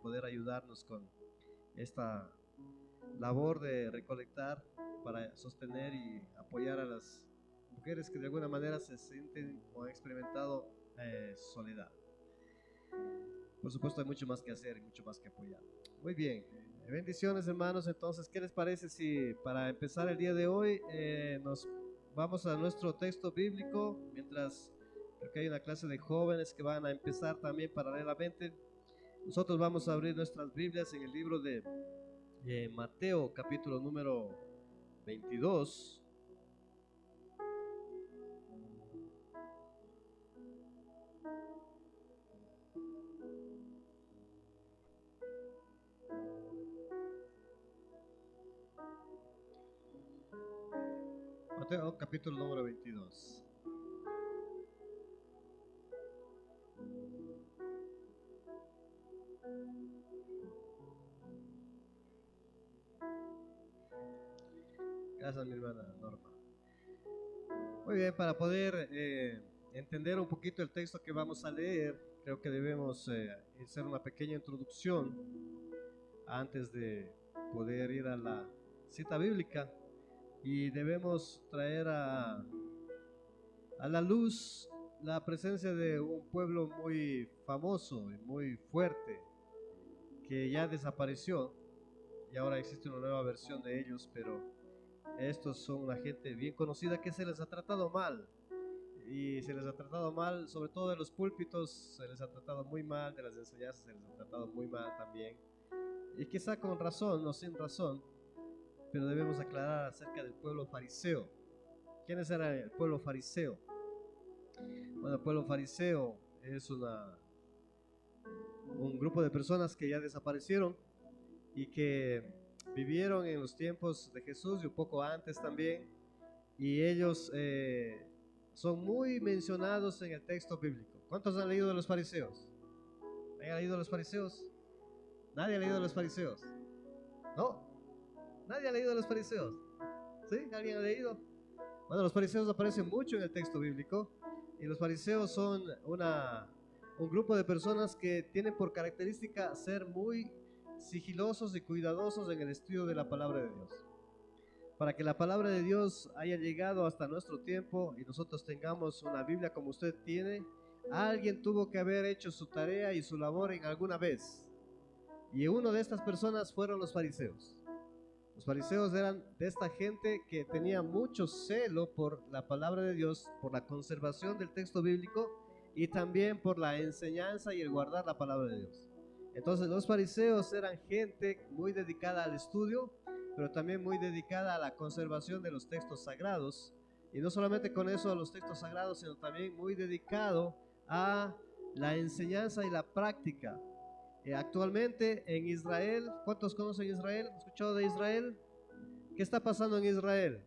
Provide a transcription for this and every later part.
poder ayudarnos con esta labor de recolectar para sostener y apoyar a las mujeres que de alguna manera se sienten o han experimentado soledad. Por supuesto hay mucho más que hacer y mucho más que apoyar. Muy bien, bendiciones hermanos. Entonces, ¿qué les parece si para empezar el día de hoy nos vamos a nuestro texto bíblico? Mientras creo que hay una clase de jóvenes que van a empezar también paralelamente. Nosotros vamos a abrir nuestras Biblias en el libro de Mateo, capítulo número 22. Mateo, capítulo número 22. Gracias, mi hermana Norma. Muy bien, para poder entender un poquito el texto que vamos a leer, creo que debemos hacer una pequeña introducción antes de poder ir a la cita bíblica, y debemos traer a la luz la presencia de un pueblo muy famoso y muy fuerte que ya desapareció y ahora existe una nueva versión de ellos, pero estos son una gente bien conocida que se les ha tratado mal, y se les ha tratado mal, sobre todo de los púlpitos, se les ha tratado muy mal, de las enseñanzas se les ha tratado muy mal también, y quizá con razón o sin razón, pero debemos aclarar acerca del pueblo fariseo. ¿Quiénes eran el pueblo fariseo? Bueno, el pueblo fariseo es un grupo de personas que ya desaparecieron y que vivieron en los tiempos de Jesús y un poco antes también, y ellos son muy mencionados en el texto bíblico. ¿Cuántos han leído de los fariseos? ¿Han leído de los fariseos? ¿Nadie ha leído de los fariseos? ¿No? ¿Nadie ha leído de los fariseos? ¿Sí? ¿Alguien ha leído? Bueno, los fariseos aparecen mucho en el texto bíblico, y los fariseos son un grupo de personas que tienen por característica ser muy sigilosos y cuidadosos en el estudio de la palabra de Dios. Para que la palabra de Dios haya llegado hasta nuestro tiempo y nosotros tengamos una Biblia como usted tiene, alguien tuvo que haber hecho su tarea y su labor en alguna vez. Y uno de estas personas fueron los fariseos. Los fariseos eran de esta gente que tenía mucho celo por la palabra de Dios, por la conservación del texto bíblico y también por la enseñanza y el guardar la palabra de Dios. Entonces los fariseos eran gente muy dedicada al estudio, pero también muy dedicada a la conservación de los textos sagrados. Y no solamente con eso a los textos sagrados, sino también muy dedicado a la enseñanza y la práctica. Actualmente en Israel, ¿cuántos conocen Israel? ¿Han escuchado de Israel? ¿Qué está pasando en Israel?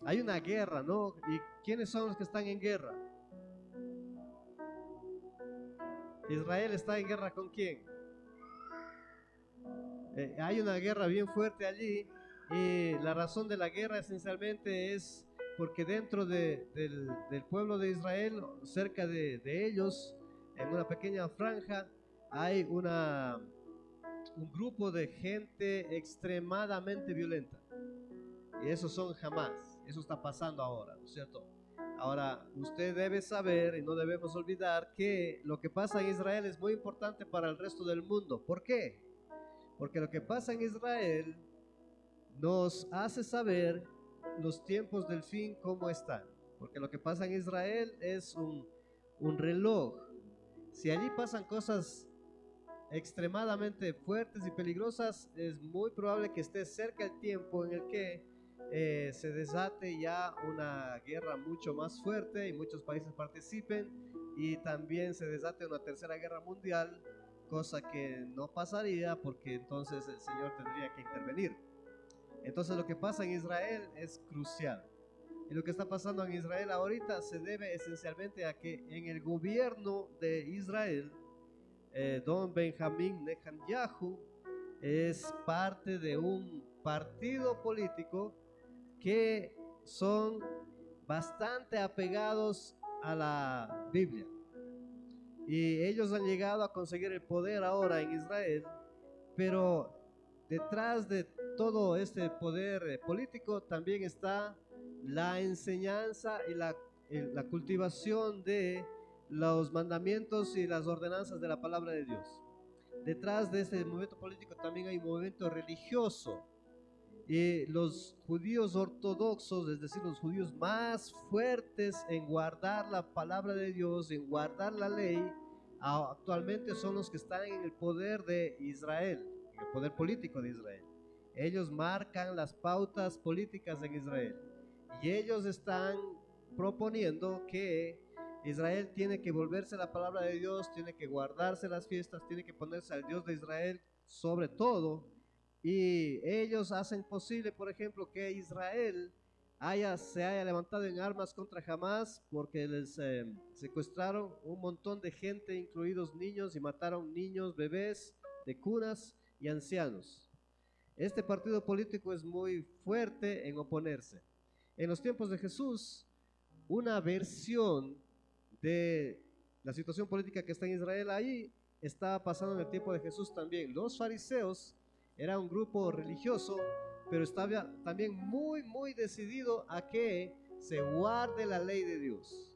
Hay una guerra, ¿no? ¿Y quiénes son los que están en guerra? Israel está en guerra ¿con quién? Hay una guerra bien fuerte allí, y la razón de la guerra esencialmente es porque dentro del pueblo de Israel, cerca de ellos, en una pequeña franja, hay un grupo de gente extremadamente violenta. Y esos son Hamas. Eso está pasando ahora, ¿no es cierto? Ahora, usted debe saber y no debemos olvidar que lo que pasa en Israel es muy importante para el resto del mundo. ¿Por qué? Porque lo que pasa en Israel nos hace saber los tiempos del fin cómo están. Porque lo que pasa en Israel es un reloj. Si allí pasan cosas extremadamente fuertes y peligrosas, es muy probable que esté cerca el tiempo en el que se desate ya una guerra mucho más fuerte y muchos países participen, y también se desate una tercera guerra mundial, cosa que no pasaría porque entonces el Señor tendría que intervenir. Entonces lo que pasa en Israel es crucial. Y lo que está pasando en Israel ahorita se debe esencialmente a que en el gobierno de Israel, don Benjamín Netanyahu es parte de un partido político que son bastante apegados a la Biblia. y ellos han llegado a conseguir el poder ahora en Israel, pero detrás de todo este poder político también está la enseñanza y la cultivación de los mandamientos y las ordenanzas de la palabra de Dios. Detrás de este movimiento político también hay un movimiento religioso. Y los judíos ortodoxos, es decir, los judíos más fuertes en guardar la palabra de Dios, en guardar la ley, actualmente son los que están en el poder de Israel, en el poder político de Israel. Ellos marcan las pautas políticas en Israel y ellos están proponiendo que Israel tiene que volverse a la palabra de Dios, tiene que guardarse las fiestas, tiene que ponerse al Dios de Israel sobre todo. Y ellos hacen posible, por ejemplo, que Israel se haya levantado en armas contra Hamas porque les secuestraron un montón de gente, incluidos niños, y mataron niños, bebés de cunas y ancianos. Este partido político es muy fuerte en oponerse. En los tiempos de Jesús, una versión de la situación política que está en Israel ahí estaba pasando en el tiempo de Jesús también. Los fariseos era un grupo religioso, pero estaba también muy decidido a que se guarde la ley de Dios,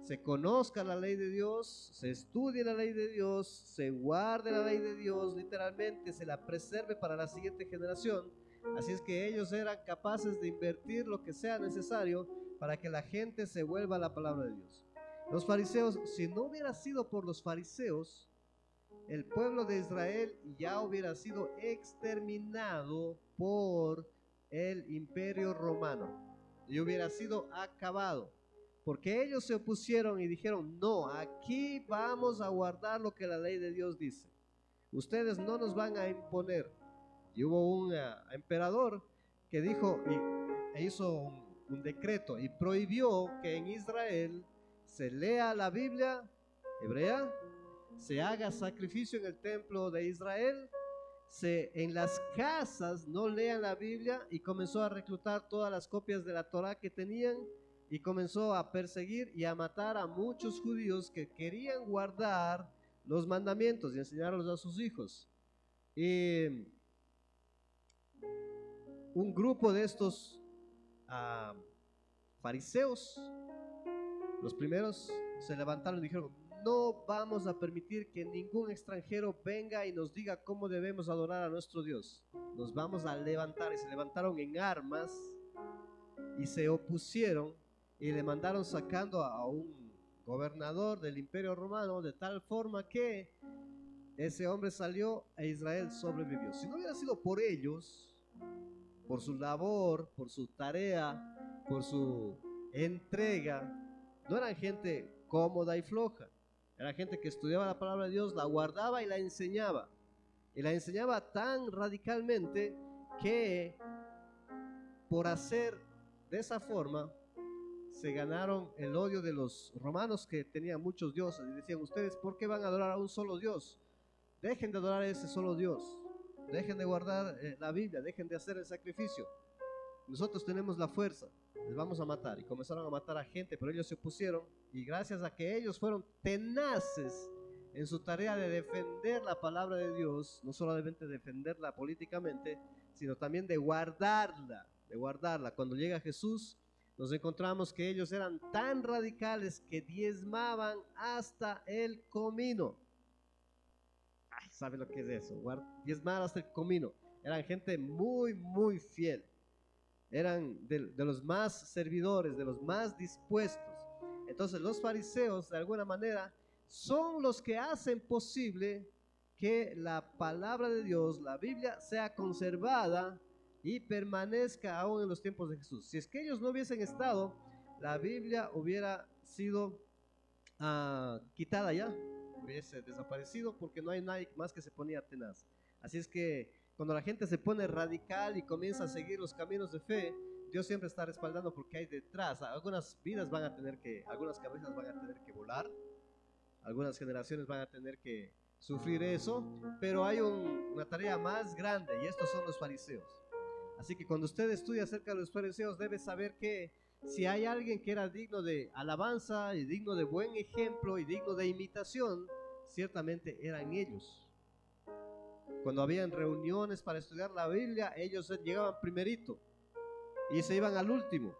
se conozca la ley de Dios, se estudie la ley de Dios, se guarde la ley de Dios, literalmente se la preserve para la siguiente generación. Así es que ellos eran capaces de invertir lo que sea necesario para que la gente se vuelva a la palabra de Dios. Los fariseos, si no hubiera sido por los fariseos, el pueblo de Israel ya hubiera sido exterminado por el imperio romano y hubiera sido acabado, porque ellos se opusieron y dijeron: no, aquí vamos a guardar lo que la ley de Dios dice, ustedes no nos van a imponer. Y hubo un emperador que dijo e hizo un decreto y prohibió que en Israel se lea la Biblia hebrea, se haga sacrificio en el templo de Israel, en las casas no lean la Biblia, y comenzó a reclutar todas las copias de la Torá que tenían y comenzó a perseguir y a matar a muchos judíos que querían guardar los mandamientos y enseñarlos a sus hijos. Y un grupo de estos fariseos, los primeros, se levantaron y dijeron: no vamos a permitir que ningún extranjero venga y nos diga cómo debemos adorar a nuestro Dios. Nos vamos a levantar. Y se levantaron en armas y se opusieron y le mandaron sacando a un gobernador del imperio romano, de tal forma que ese hombre salió e Israel sobrevivió. Si no hubiera sido por ellos, por su labor, por su tarea, por su entrega, no eran gente cómoda y floja. Era gente que estudiaba la palabra de Dios, la guardaba y la enseñaba. Y la enseñaba tan radicalmente que por hacer de esa forma se ganaron el odio de los romanos, que tenían muchos dioses, y decían: ustedes, ¿por qué van a adorar a un solo Dios? Dejen de adorar a ese solo Dios, dejen de guardar la Biblia, dejen de hacer el sacrificio. Nosotros tenemos la fuerza, les vamos a matar. Y comenzaron a matar a gente, pero ellos se opusieron, y gracias a que ellos fueron tenaces en su tarea de defender la palabra de Dios, no solamente defenderla políticamente, sino también de guardarla, de guardarla. Cuando llega Jesús, nos encontramos que ellos eran tan radicales que diezmaban hasta el comino. Ay, ¿sabe lo que es eso? Diezmar hasta el comino. Eran gente muy fiel. Eran de los más servidores, de los más dispuestos. Entonces los fariseos, de alguna manera, son los que hacen posible que la palabra de Dios, la Biblia, sea conservada y permanezca aún en los tiempos de Jesús. Si es que ellos no hubiesen estado, la Biblia hubiera sido quitada ya, hubiese desaparecido, porque no hay nadie más que se ponía tenaz. Así es que cuando la gente se pone radical y comienza a seguir los caminos de fe, Dios siempre está respaldando, porque hay detrás. Algunas vidas van a tener que, algunas cabezas van a tener que volar, algunas generaciones van a tener que sufrir eso, pero hay una tarea más grande, y estos son los fariseos. Así que cuando usted estudia acerca de los fariseos, debe saber que si hay alguien que era digno de alabanza y digno de buen ejemplo y digno de imitación, ciertamente eran ellos. Cuando habían reuniones para estudiar la Biblia, ellos llegaban primerito y se iban al último.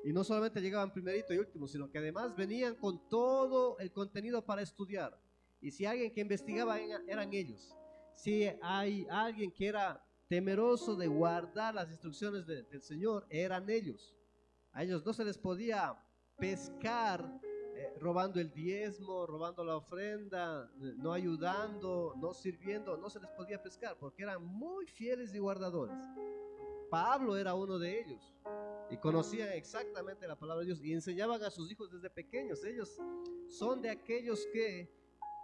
Y no solamente llegaban primerito y último, sino que además venían con todo el contenido para estudiar. Y si alguien que investigaba eran ellos. Si hay alguien que era temeroso de guardar las instrucciones del Señor, eran ellos. A ellos no se les podía pescar robando el diezmo, robando la ofrenda, no ayudando, no sirviendo, no se les podía pescar porque eran muy fieles y guardadores. Pablo era uno de ellos y conocían exactamente la palabra de Dios y enseñaban a sus hijos desde pequeños. Ellos son de aquellos que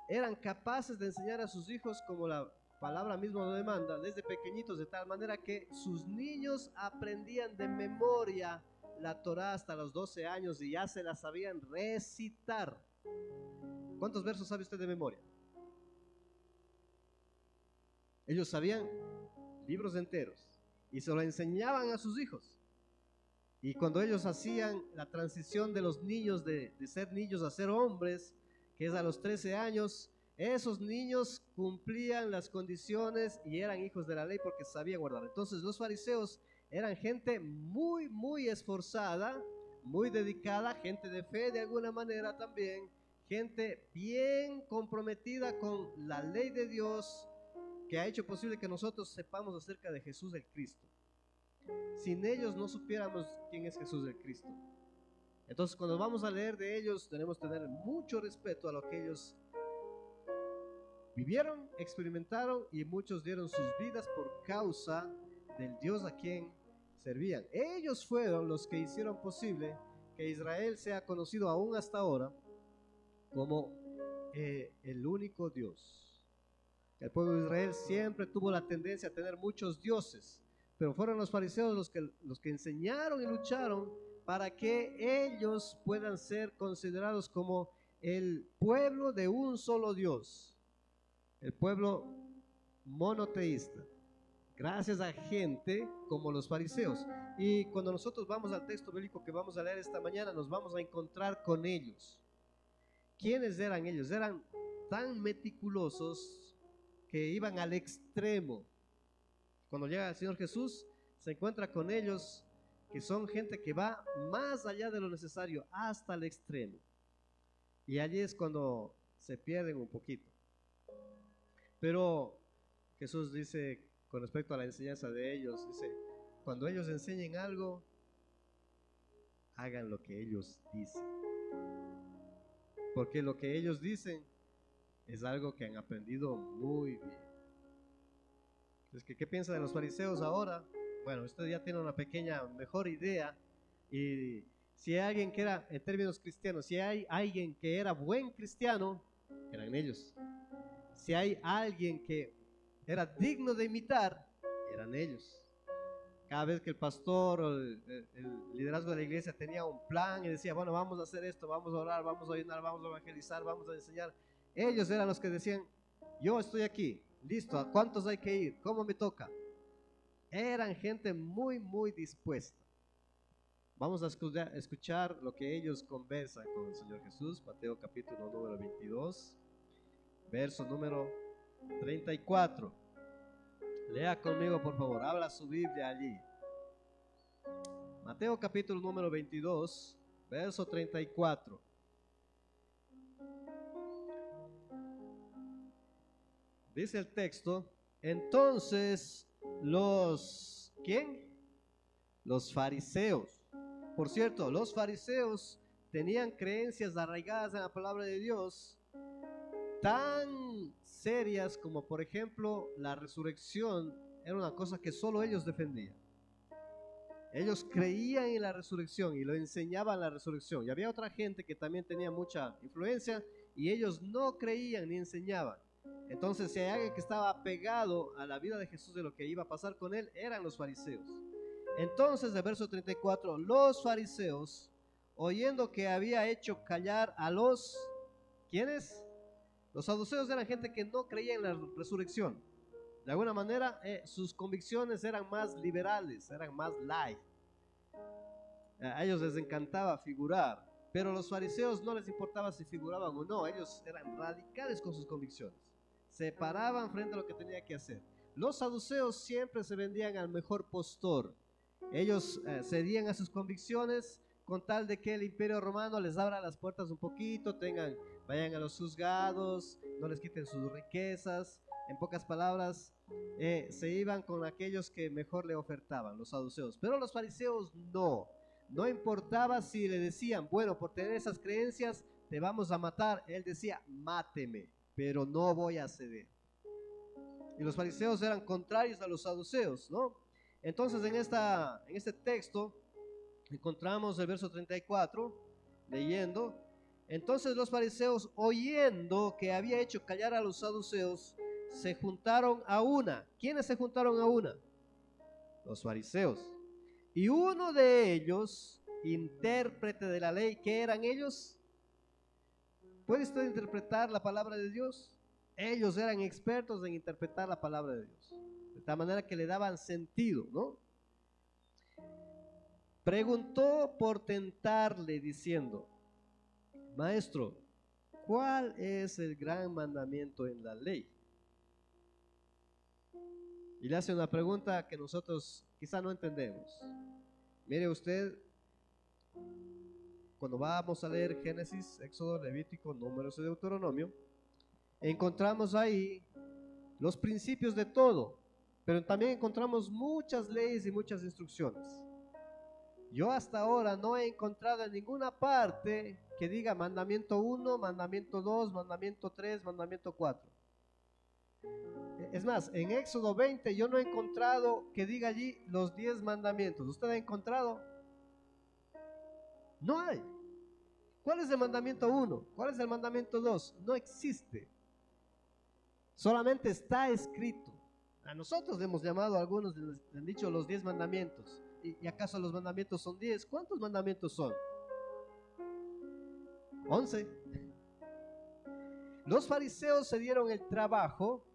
eran capaces de enseñar a sus hijos como la palabra misma lo demanda, desde pequeñitos, de tal manera que sus niños aprendían de memoria la Torá hasta los 12 años y ya se la sabían recitar. ¿Cuántos versos sabe usted de memoria? Ellos sabían libros enteros y se lo enseñaban a sus hijos. Y cuando ellos hacían la transición de los niños, de ser niños a ser hombres, que es a los 13 años, esos niños cumplían las condiciones y eran hijos de la ley porque sabían guardar. Entonces los fariseos eran gente muy, muy esforzada, muy dedicada, gente de fe de alguna manera también, gente bien comprometida con la ley de Dios, que ha hecho posible que nosotros sepamos acerca de Jesús el Cristo. Sin ellos no supiéramos quién es Jesús el Cristo. Entonces cuando vamos a leer de ellos tenemos que tener mucho respeto a lo que ellos vivieron, experimentaron y muchos dieron sus vidas por causa del Dios a quien servían. Ellos fueron los que hicieron posible que Israel sea conocido aún hasta ahora como el único Dios. El pueblo de Israel siempre tuvo la tendencia a tener muchos dioses, pero fueron los fariseos los que enseñaron y lucharon para que ellos puedan ser considerados como el pueblo de un solo Dios, el pueblo monoteísta, gracias a gente como los fariseos. Y cuando nosotros vamos al texto bíblico que vamos a leer esta mañana, nos vamos a encontrar con ellos. ¿Quiénes eran ellos? Eran tan meticulosos que iban al extremo. Cuando llega el Señor Jesús, se encuentra con ellos que son gente que va más allá de lo necesario, hasta el extremo. Y allí es cuando se pierden un poquito. Pero Jesús dice con respecto a la enseñanza de ellos, dice, cuando ellos enseñen algo, hagan lo que ellos dicen. Porque lo que ellos dicen es algo que han aprendido muy bien. Entonces, ¿qué piensa de los fariseos ahora? Bueno, usted ya tiene una pequeña mejor idea. Y si hay alguien que era, en términos cristianos, si hay alguien que era buen cristiano, eran ellos. Si hay alguien que era digno de imitar, eran ellos. Cada vez que el pastor o el liderazgo de la iglesia tenía un plan y decía, bueno, vamos a hacer esto, vamos a orar, vamos a ayunar, vamos a evangelizar, vamos a enseñar, ellos eran los que decían, yo estoy aquí, listo, ¿a cuántos hay que ir? ¿Cómo me toca? Eran gente muy, muy dispuesta. Vamos a escuchar lo que ellos conversan con el Señor Jesús. Mateo capítulo número 22, verso número 34. Lea conmigo, por favor, abra su Biblia allí. Mateo capítulo número 22, verso 34. Dice el texto, entonces ¿quién? Los fariseos. Por cierto, los fariseos tenían creencias arraigadas en la palabra de Dios tan serias como, por ejemplo, la resurrección era una cosa que solo ellos defendían. Ellos creían en la resurrección y lo enseñaban la resurrección. Y había otra gente que también tenía mucha influencia y ellos no creían ni enseñaban. Entonces, si hay alguien que estaba apegado a la vida de Jesús, de lo que iba a pasar con él, eran los fariseos. Entonces, el verso 34, los fariseos, oyendo que había hecho callar a los, ¿quiénes? Los saduceos eran gente que no creía en la resurrección. De alguna manera, sus convicciones eran más liberales, eran más light. A ellos les encantaba figurar, pero a los fariseos no les importaba si figuraban o no. Ellos eran radicales con sus convicciones. Se paraban frente a lo que tenía que hacer. Los saduceos siempre se vendían al mejor postor. Ellos cedían a sus convicciones con tal de que el imperio romano les abra las puertas un poquito, vayan a los juzgados, no les quiten sus riquezas. En pocas palabras, se iban con aquellos que mejor le ofertaban, los saduceos. Pero los fariseos no. No importaba si le decían, bueno, por tener esas creencias te vamos a matar. Él decía, máteme, pero no voy a ceder. Y los fariseos eran contrarios a los saduceos, ¿no? Entonces en este texto encontramos el verso 34, leyendo. Entonces los fariseos, oyendo que había hecho callar a los saduceos, se juntaron a una. ¿Quiénes se juntaron a una? Los fariseos. Y uno de ellos, intérprete de la ley, ¿qué eran ellos? ¿Puede usted interpretar la palabra de Dios? Ellos eran expertos en interpretar la palabra de Dios, de tal manera que le daban sentido, ¿no? Preguntó por tentarle diciendo, Maestro, ¿cuál es el gran mandamiento en la ley? Y le hace una pregunta que nosotros quizá no entendemos. Mire usted, cuando vamos a leer Génesis, Éxodo, Levítico, Números y Deuteronomio, encontramos ahí los principios de todo, pero también encontramos muchas leyes y muchas instrucciones. Yo hasta ahora no he encontrado en ninguna parte que diga mandamiento 1, mandamiento 2, mandamiento 3, mandamiento 4. Es más, en Éxodo 20 yo no he encontrado que diga allí los 10 mandamientos. ¿Usted ha encontrado? No hay. ¿Cuál es el mandamiento 1? ¿Cuál es el mandamiento 2? No existe. Solamente está escrito. A nosotros le hemos llamado, algunos le han dicho los 10 mandamientos. ¿Y acaso los mandamientos son 10? ¿Cuántos mandamientos son? 11. Los fariseos se dieron el trabajo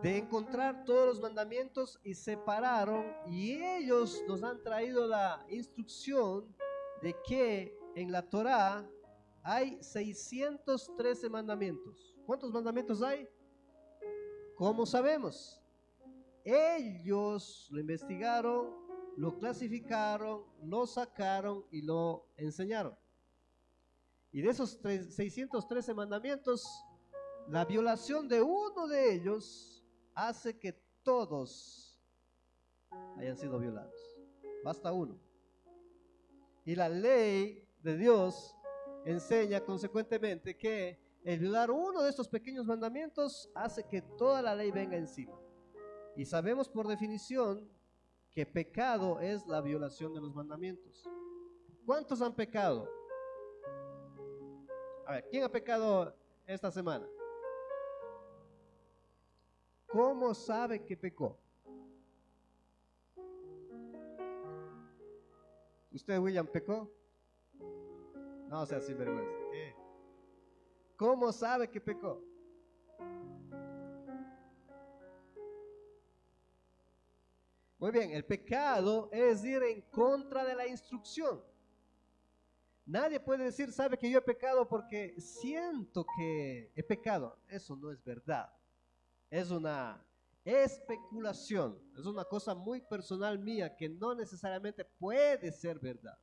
de encontrar todos los mandamientos y separaron, y ellos nos han traído la instrucción de que en la Torá hay 613 mandamientos. ¿Cuántos mandamientos hay? ¿Cómo sabemos? Ellos lo investigaron, lo clasificaron, lo sacaron y lo enseñaron. Y de esos 613 mandamientos, la violación de uno de ellos hace que todos hayan sido violados. Basta uno. Y la ley de Dios enseña consecuentemente que el violar uno de estos pequeños mandamientos hace que toda la ley venga encima. Y sabemos por definición que pecado es la violación de los mandamientos. ¿Cuántos han pecado? A ver, ¿quién ha pecado esta semana? ¿Cómo sabe que pecó? ¿Usted, William, pecó? No sea sinvergüenza. ¿Cómo sabe que pecó? Muy bien, el pecado es ir en contra de la instrucción. Nadie puede decir, sabe que yo he pecado porque siento que he pecado. Eso no es verdad. Es una especulación, es una cosa muy personal mía que no necesariamente puede ser verdad.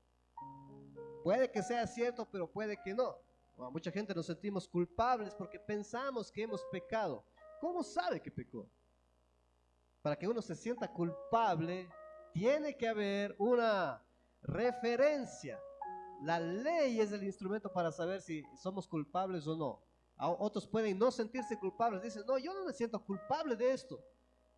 Puede que sea cierto, pero puede que no. A mucha gente nos sentimos culpables porque pensamos que hemos pecado. ¿Cómo sabe que pecó? Para que uno se sienta culpable, tiene que haber una referencia. La ley es el instrumento para saber si somos culpables o no. Otros pueden no sentirse culpables, dicen, no, yo no me siento culpable de esto.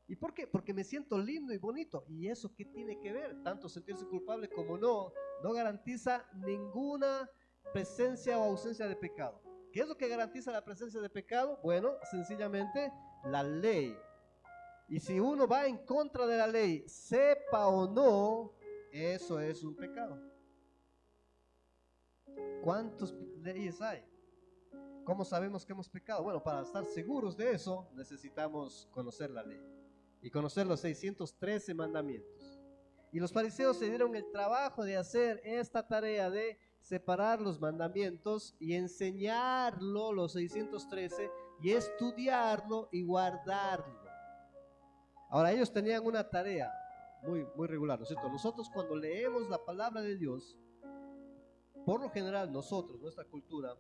¿Y por qué? Porque me siento lindo y bonito. ¿Y eso qué tiene que ver? Tanto sentirse culpable como no garantiza ninguna presencia o ausencia de pecado. ¿Qué es lo que garantiza la presencia de pecado? Bueno, sencillamente la ley. Y si uno va en contra de la ley, sepa o no, eso es un pecado. ¿Cuántas leyes hay? ¿Cómo sabemos que hemos pecado? Bueno, para estar seguros de eso, necesitamos conocer la ley y conocer los 613 mandamientos. Y los fariseos se dieron el trabajo de hacer esta tarea de separar los mandamientos y enseñarlo, los 613, y estudiarlo y guardarlo. Ahora, ellos tenían una tarea muy regular, ¿no es cierto? Nosotros cuando leemos la palabra de Dios, por lo general nosotros, nuestra cultura,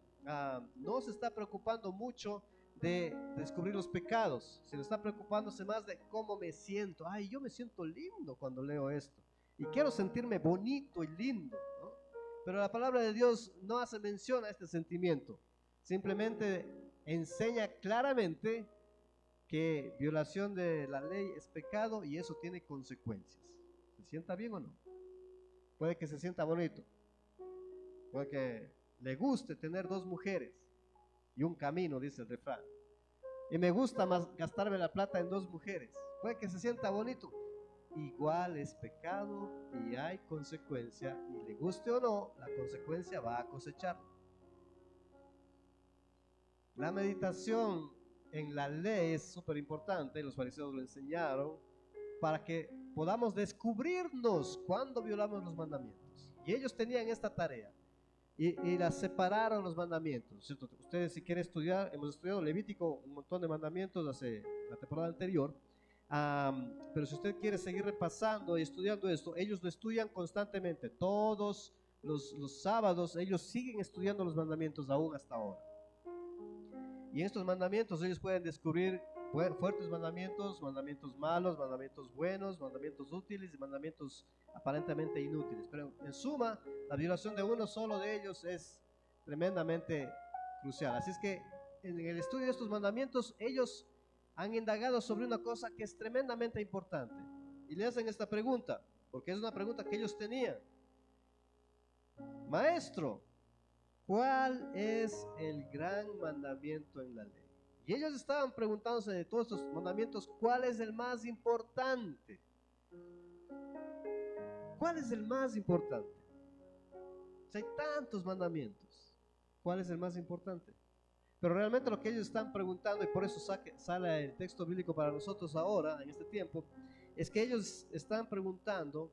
no se está preocupando mucho de descubrir los pecados, sino está preocupándose más de cómo me siento. Ay, yo me siento lindo cuando leo esto y quiero sentirme bonito y lindo, ¿no? Pero la palabra de Dios no hace mención a este sentimiento, simplemente enseña claramente que violación de la ley es pecado y eso tiene consecuencias. ¿Se sienta bien o no? Puede que se sienta bonito, puede que le guste tener 2 mujeres y un camino, dice el refrán, y me gusta más gastarme la plata en 2 mujeres. Puede que se sienta bonito, igual es pecado y hay consecuencia, y le guste o no, la consecuencia va a cosechar. La meditación en la ley es súper importante, los fariseos lo enseñaron, para que podamos descubrirnos cuando violamos los mandamientos. Y ellos tenían esta tarea y la separaron los mandamientos, ¿cierto? Ustedes si quieren estudiar, hemos estudiado Levítico, un montón de mandamientos hace la temporada anterior, pero si usted quiere seguir repasando y estudiando esto, ellos lo estudian constantemente, todos los sábados ellos siguen estudiando los mandamientos aún hasta ahora. Y en estos mandamientos ellos pueden descubrir fuertes mandamientos, mandamientos malos, mandamientos buenos, mandamientos útiles y mandamientos aparentemente inútiles. Pero en suma, la violación de uno solo de ellos es tremendamente crucial. Así es que en el estudio de estos mandamientos ellos han indagado sobre una cosa que es tremendamente importante. Y le hacen esta pregunta, porque es una pregunta que ellos tenían. Maestro, ¿cuál es el gran mandamiento en la ley? Y ellos estaban preguntándose de todos estos mandamientos, ¿cuál es el más importante? ¿Cuál es el más importante? O sea, hay tantos mandamientos. ¿Cuál es el más importante? Pero realmente lo que ellos están preguntando, y por eso sale el texto bíblico para nosotros ahora, en este tiempo, es que ellos están preguntando,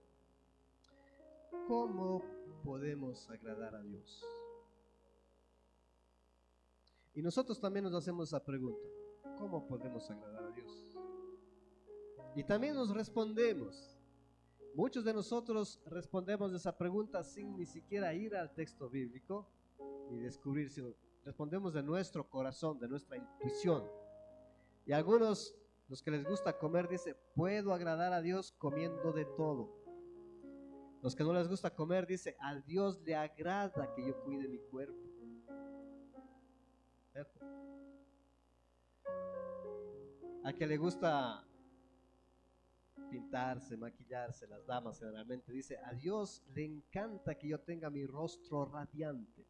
¿cómo podemos agradar a Dios? Y nosotros también nos hacemos esa pregunta, ¿cómo podemos agradar a Dios? Y también nos respondemos. Muchos de nosotros respondemos esa pregunta sin ni siquiera ir al texto bíblico ni descubrir, sino respondemos de nuestro corazón, de nuestra intuición. Y algunos, los que les gusta comer, dicen, puedo agradar a Dios comiendo de todo. Los que no les gusta comer, dicen, a Dios le agrada que yo cuide mi cuerpo. ¿Cierto? Al que le gusta pintarse, maquillarse, las damas generalmente, dice, a Dios le encanta que yo tenga mi rostro radiante.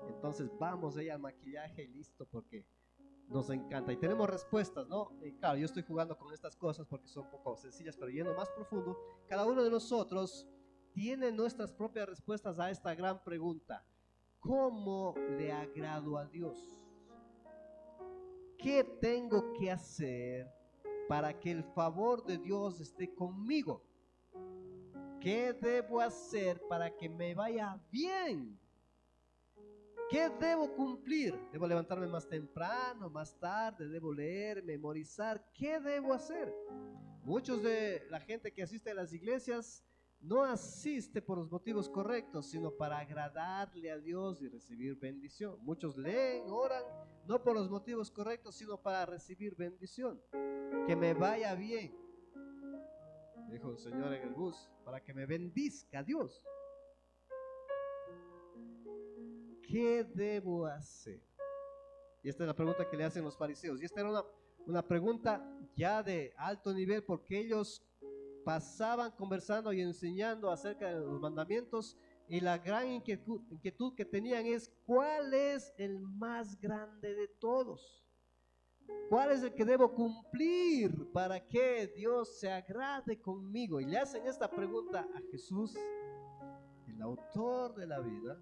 Entonces vamos ahí al maquillaje y listo, porque nos encanta. Y tenemos respuestas, ¿no? Y claro, yo estoy jugando con estas cosas porque son un poco sencillas, pero yendo más profundo, cada uno de nosotros tiene nuestras propias respuestas a esta gran pregunta. ¿Cómo le agrado a Dios? ¿Qué tengo que hacer para que el favor de Dios esté conmigo? ¿Qué debo hacer para que me vaya bien? ¿Qué debo cumplir? ¿Debo levantarme más temprano, más tarde? ¿Debo leer, memorizar? ¿Qué debo hacer? Muchos de la gente que asiste a las iglesias no asiste por los motivos correctos, sino para agradarle a Dios y recibir bendición. Muchos leen, oran, no por los motivos correctos, sino para recibir bendición. Que me vaya bien, dijo un señor en el bus, para que me bendizca Dios. ¿Qué debo hacer? Y esta es la pregunta que le hacen los fariseos. Y esta era una pregunta ya de alto nivel, porque ellos pasaban conversando y enseñando acerca de los mandamientos, y la gran inquietud que tenían es, ¿cuál es el más grande de todos? ¿Cuál es el que debo cumplir para que Dios se agrade conmigo? Y le hacen esta pregunta a Jesús, el autor de la vida,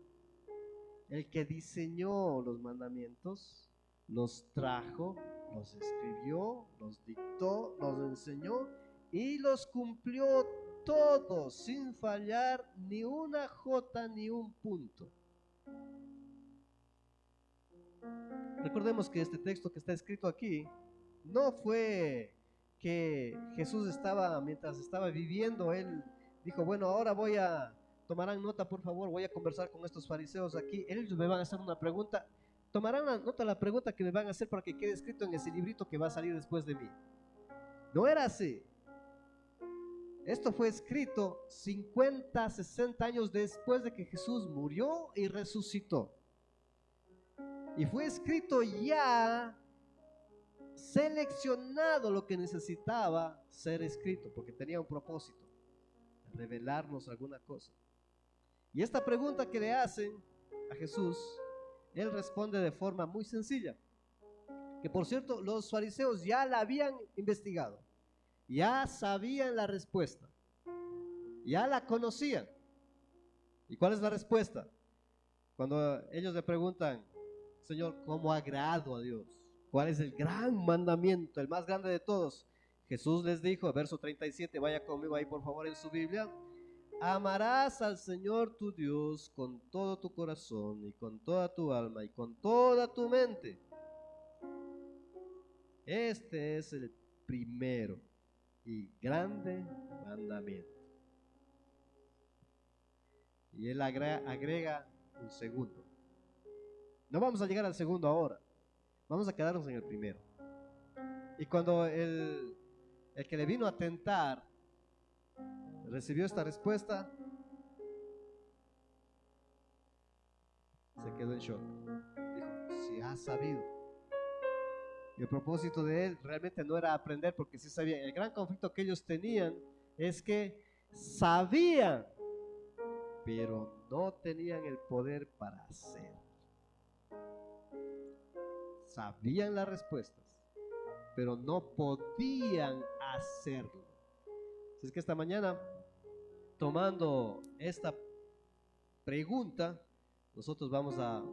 el que diseñó los mandamientos, los trajo, los escribió, los dictó, los enseñó y los cumplió todo, sin fallar ni una jota ni un punto. Recordemos que este texto que está escrito aquí no fue que Jesús mientras estaba viviendo, él dijo, bueno, ahora tomarán nota, por favor, voy a conversar con estos fariseos aquí, ellos me van a hacer una pregunta, tomarán nota de la pregunta que me van a hacer para que quede escrito en ese librito que va a salir después de mí. No era así. Esto fue escrito 50, 60 años después de que Jesús murió y resucitó. Y fue escrito ya seleccionado lo que necesitaba ser escrito, porque tenía un propósito, revelarnos alguna cosa. Y esta pregunta que le hacen a Jesús, él responde de forma muy sencilla, que por cierto los fariseos ya la habían investigado, ya sabían la respuesta, ya la conocían. ¿Y cuál es la respuesta? Cuando ellos le preguntan, Señor, ¿cómo agrado a Dios? ¿Cuál es el gran mandamiento, el más grande de todos? Jesús les dijo, verso 37, vaya conmigo ahí por favor en su Biblia, amarás al Señor tu Dios con todo tu corazón y con toda tu alma y con toda tu mente. Este es el primero y grande mandamiento. Y él agrega un segundo. No vamos a llegar al segundo ahora, vamos a quedarnos en el primero. Y cuando el que le vino a tentar recibió esta respuesta, se quedó en shock. Dijo, si has sabido. Y el propósito de él realmente no era aprender, porque sí sabían. El gran conflicto que ellos tenían es que sabían, pero no tenían el poder para hacer. Sabían las respuestas, pero no podían hacerlo. Así es que esta mañana, tomando esta pregunta, nosotros vamos a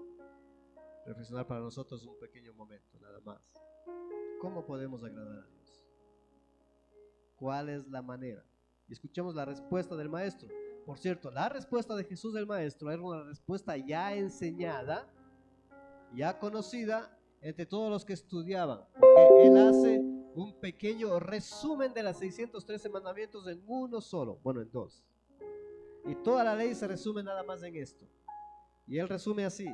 reflexionar para nosotros un pequeño momento, nada más. ¿Cómo podemos agradar a Dios? ¿Cuál es la manera? Y escuchemos la respuesta del maestro. Por cierto, la respuesta de Jesús del maestro era una respuesta ya enseñada, ya conocida entre todos los que estudiaban, porque él hace un pequeño resumen de las 613 mandamientos en uno solo, bueno, en dos. Y toda la ley se resume nada más en esto. Y él resume así: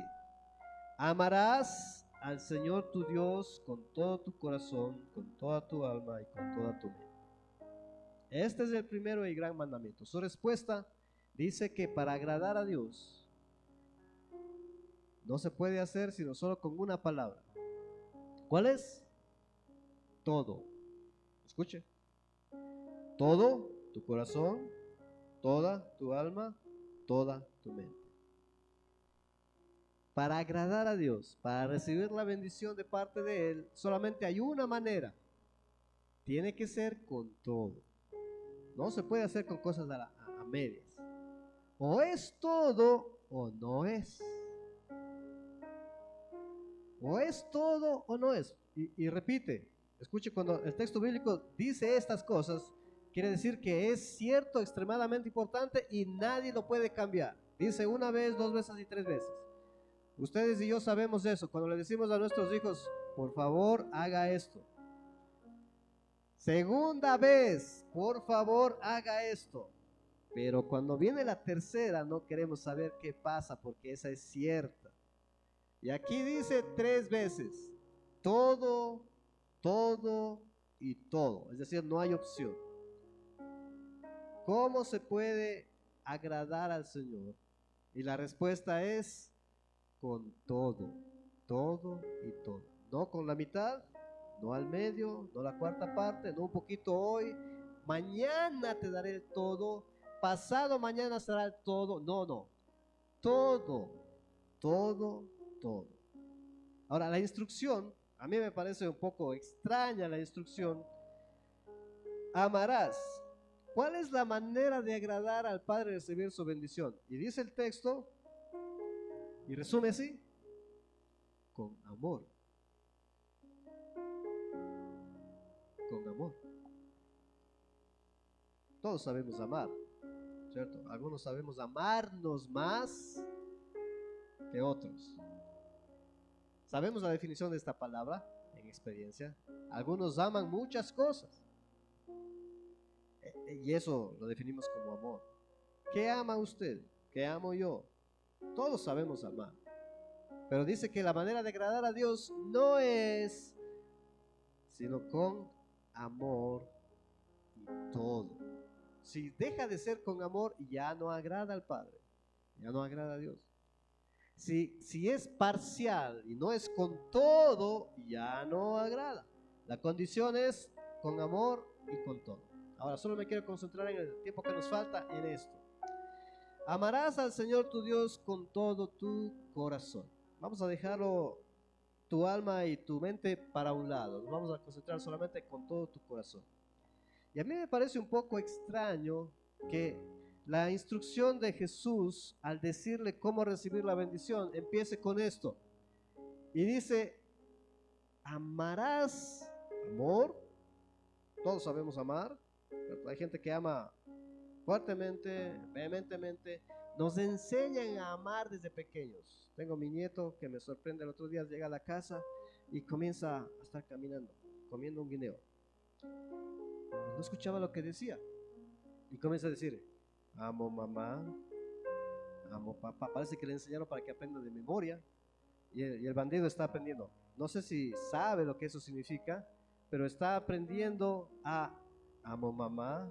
amarás al Señor tu Dios con todo tu corazón, con toda tu alma y con toda tu mente. Este es el primero y gran mandamiento. Su respuesta dice que para agradar a Dios no se puede hacer sino solo con una palabra. ¿Cuál es? Todo. Escuche. Todo tu corazón, toda tu alma, toda tu mente. Para agradar a Dios, para recibir la bendición de parte de Él, solamente hay una manera. Tiene que ser con todo. No se puede hacer con cosas a medias. O es todo o no es. O es todo o no es. Y repite, escuche, cuando el texto bíblico dice estas cosas, quiere decir que es cierto, extremadamente importante y nadie lo puede cambiar. Dice una vez, dos veces y tres veces. Ustedes y yo sabemos eso. Cuando le decimos a nuestros hijos, por favor, haga esto. Segunda vez, por favor, haga esto. Pero cuando viene la tercera, no queremos saber qué pasa, porque esa es cierta. Y aquí dice tres veces: todo, todo y todo. Es decir, no hay opción. ¿Cómo se puede agradar al Señor? Y la respuesta es con todo, todo y todo. No con la mitad, no al medio, no la cuarta parte, no un poquito hoy. Mañana te daré el todo, pasado mañana será el todo. No, no. Todo, todo, todo. Ahora, la instrucción, a mí me parece un poco extraña la instrucción. Amarás. ¿Cuál es la manera de agradar al Padre y recibir su bendición? Y dice el texto, y resume así: con amor. Con amor. Todos sabemos amar, ¿cierto? Algunos sabemos amarnos más que otros. Sabemos la definición de esta palabra en experiencia. Algunos aman muchas cosas. Y eso lo definimos como amor. ¿Qué ama usted? ¿Qué amo yo? Todos sabemos amar. Pero dice que la manera de agradar a Dios no es sino con amor y todo. Si deja de ser con amor, ya no agrada al Padre, ya no agrada a Dios. Si es parcial y no es con todo, ya no agrada. La condición es con amor y con todo. Ahora solo me quiero concentrar en el tiempo que nos falta en esto. Amarás al Señor tu Dios con todo tu corazón. Vamos a dejarlo tu alma y tu mente para un lado. Nos vamos a concentrar solamente con todo tu corazón. Y a mí me parece un poco extraño que la instrucción de Jesús al decirle cómo recibir la bendición empiece con esto. Y dice, amarás, amor. Todos sabemos amar, pero hay gente que ama fuertemente, vehementemente. Nos enseñan a amar desde pequeños. Tengo mi nieto que me sorprende, el otro día llega a la casa y comienza a estar caminando, comiendo un guineo. No escuchaba lo que decía y comienza a decir, amo mamá, amo papá. Parece que le enseñaron para que aprenda de memoria y el bandido está aprendiendo. No sé si sabe lo que eso significa, pero está aprendiendo a amo mamá,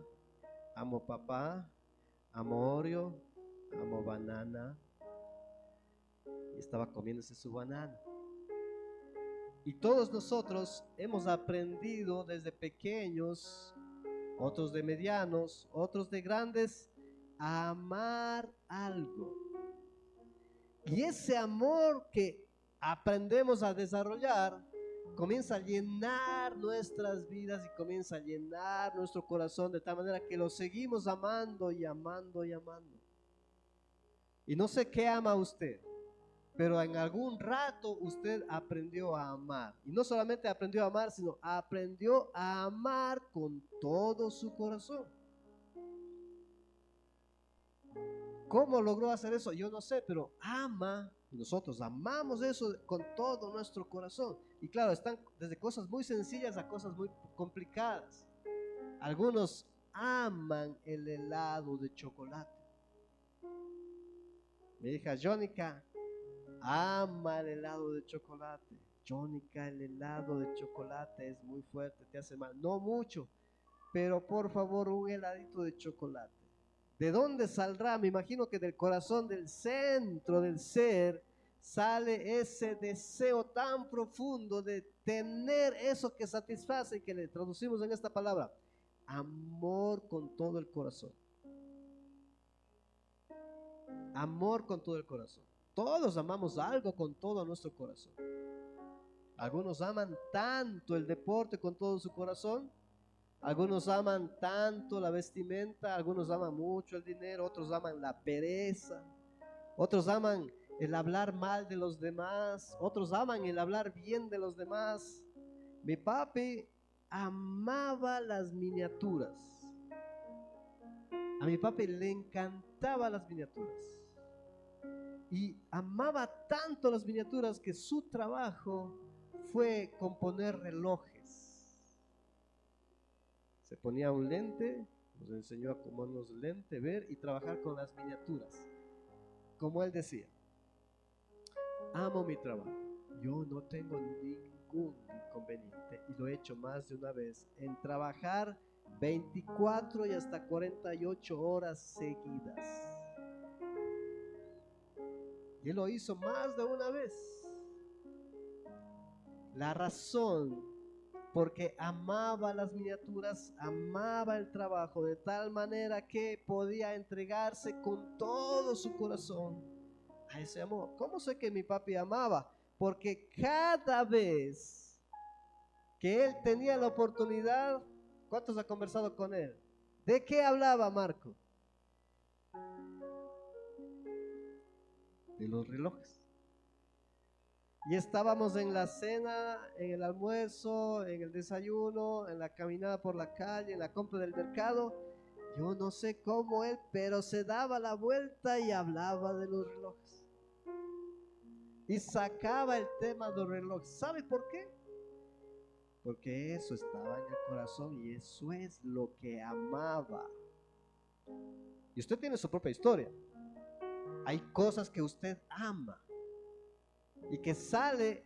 amo papá, amo Oreo, amo banana. Y estaba comiéndose su banana. Y todos nosotros hemos aprendido desde pequeños, otros de medianos, otros de grandes, a amar algo. Y ese amor que aprendemos a desarrollar comienza a llenar nuestras vidas y comienza a llenar nuestro corazón de tal manera que lo seguimos amando y amando y amando. Y no sé qué ama usted, pero en algún rato usted aprendió a amar. Y no solamente aprendió a amar, sino aprendió a amar con todo su corazón. ¿Cómo logró hacer eso? Yo no sé, pero ama. Y nosotros amamos eso con todo nuestro corazón. Y claro, están desde cosas muy sencillas a cosas muy complicadas. Algunos aman el helado de chocolate. Mi hija Jónica ama el helado de chocolate. Jónica, el helado de chocolate es muy fuerte, te hace mal. No mucho, pero por favor, un heladito de chocolate. ¿De dónde saldrá? Me imagino que del corazón, del centro del ser, sale ese deseo tan profundo de tener eso que satisface y que le traducimos en esta palabra, amor con todo el corazón. Amor con todo el corazón. Todos amamos algo con todo nuestro corazón. Algunos aman tanto el deporte con todo su corazón. Algunos aman tanto la vestimenta, algunos aman mucho el dinero, otros aman la pereza, otros aman el hablar mal de los demás, otros aman el hablar bien de los demás. Mi papi amaba las miniaturas. A mi papi le encantaban las miniaturas. Y amaba tanto las miniaturas que su trabajo fue componer relojes. Se ponía un lente, nos enseñó a ponernos lente, ver y trabajar con las miniaturas. Como él decía, amo mi trabajo, yo no tengo ningún inconveniente y lo he hecho más de una vez en trabajar 24 y hasta 48 horas seguidas. Y él lo hizo más de una vez. La razón, porque amaba las miniaturas, amaba el trabajo de tal manera que podía entregarse con todo su corazón a ese amor. ¿Cómo sé que mi papi amaba? Porque cada vez que él tenía la oportunidad, ¿cuántos ha conversado con él? ¿De qué hablaba Marco? De los relojes. Y estábamos en la cena, en el almuerzo, en el desayuno, en la caminada por la calle, en la compra del mercado. Yo no sé cómo él, pero se daba la vuelta y hablaba de los relojes. Y sacaba el tema de los relojes. ¿Sabe por qué? Porque eso estaba en el corazón y eso es lo que amaba. Y usted tiene su propia historia. Hay cosas que usted ama y que sale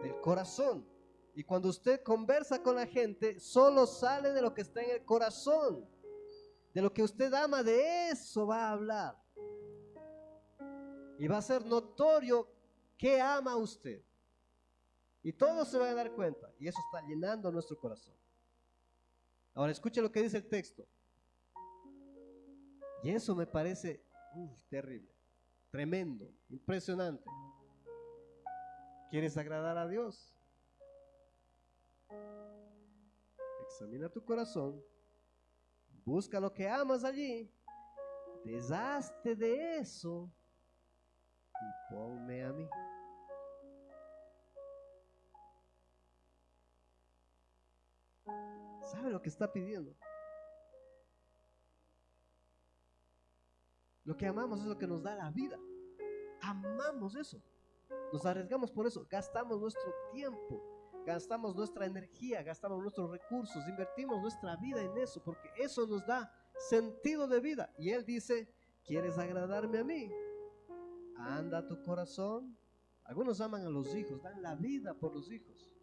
del corazón. Y cuando usted conversa con la gente, solo sale de lo que está en el corazón. De lo que usted ama, de eso va a hablar. Y va a ser notorio qué ama usted. Y todos se van a dar cuenta. Y eso está llenando nuestro corazón. Ahora escuche lo que dice el texto. Y eso me parece terrible, tremendo, impresionante. ¿Quieres agradar a Dios? Examina tu corazón. Busca lo que amas allí. Deshazte de eso y ponme a mí. ¿Sabe lo que está pidiendo? Lo que amamos es lo que nos da la vida. Amamos eso. Nos arriesgamos por eso. Gastamos nuestro tiempo, gastamos nuestra energía, gastamos nuestros recursos, invertimos nuestra vida en eso, porque eso nos da sentido de vida. Y Él dice, ¿quieres agradarme a mí? Anda a tu corazón. Algunos aman a los hijos, dan la vida por los hijos.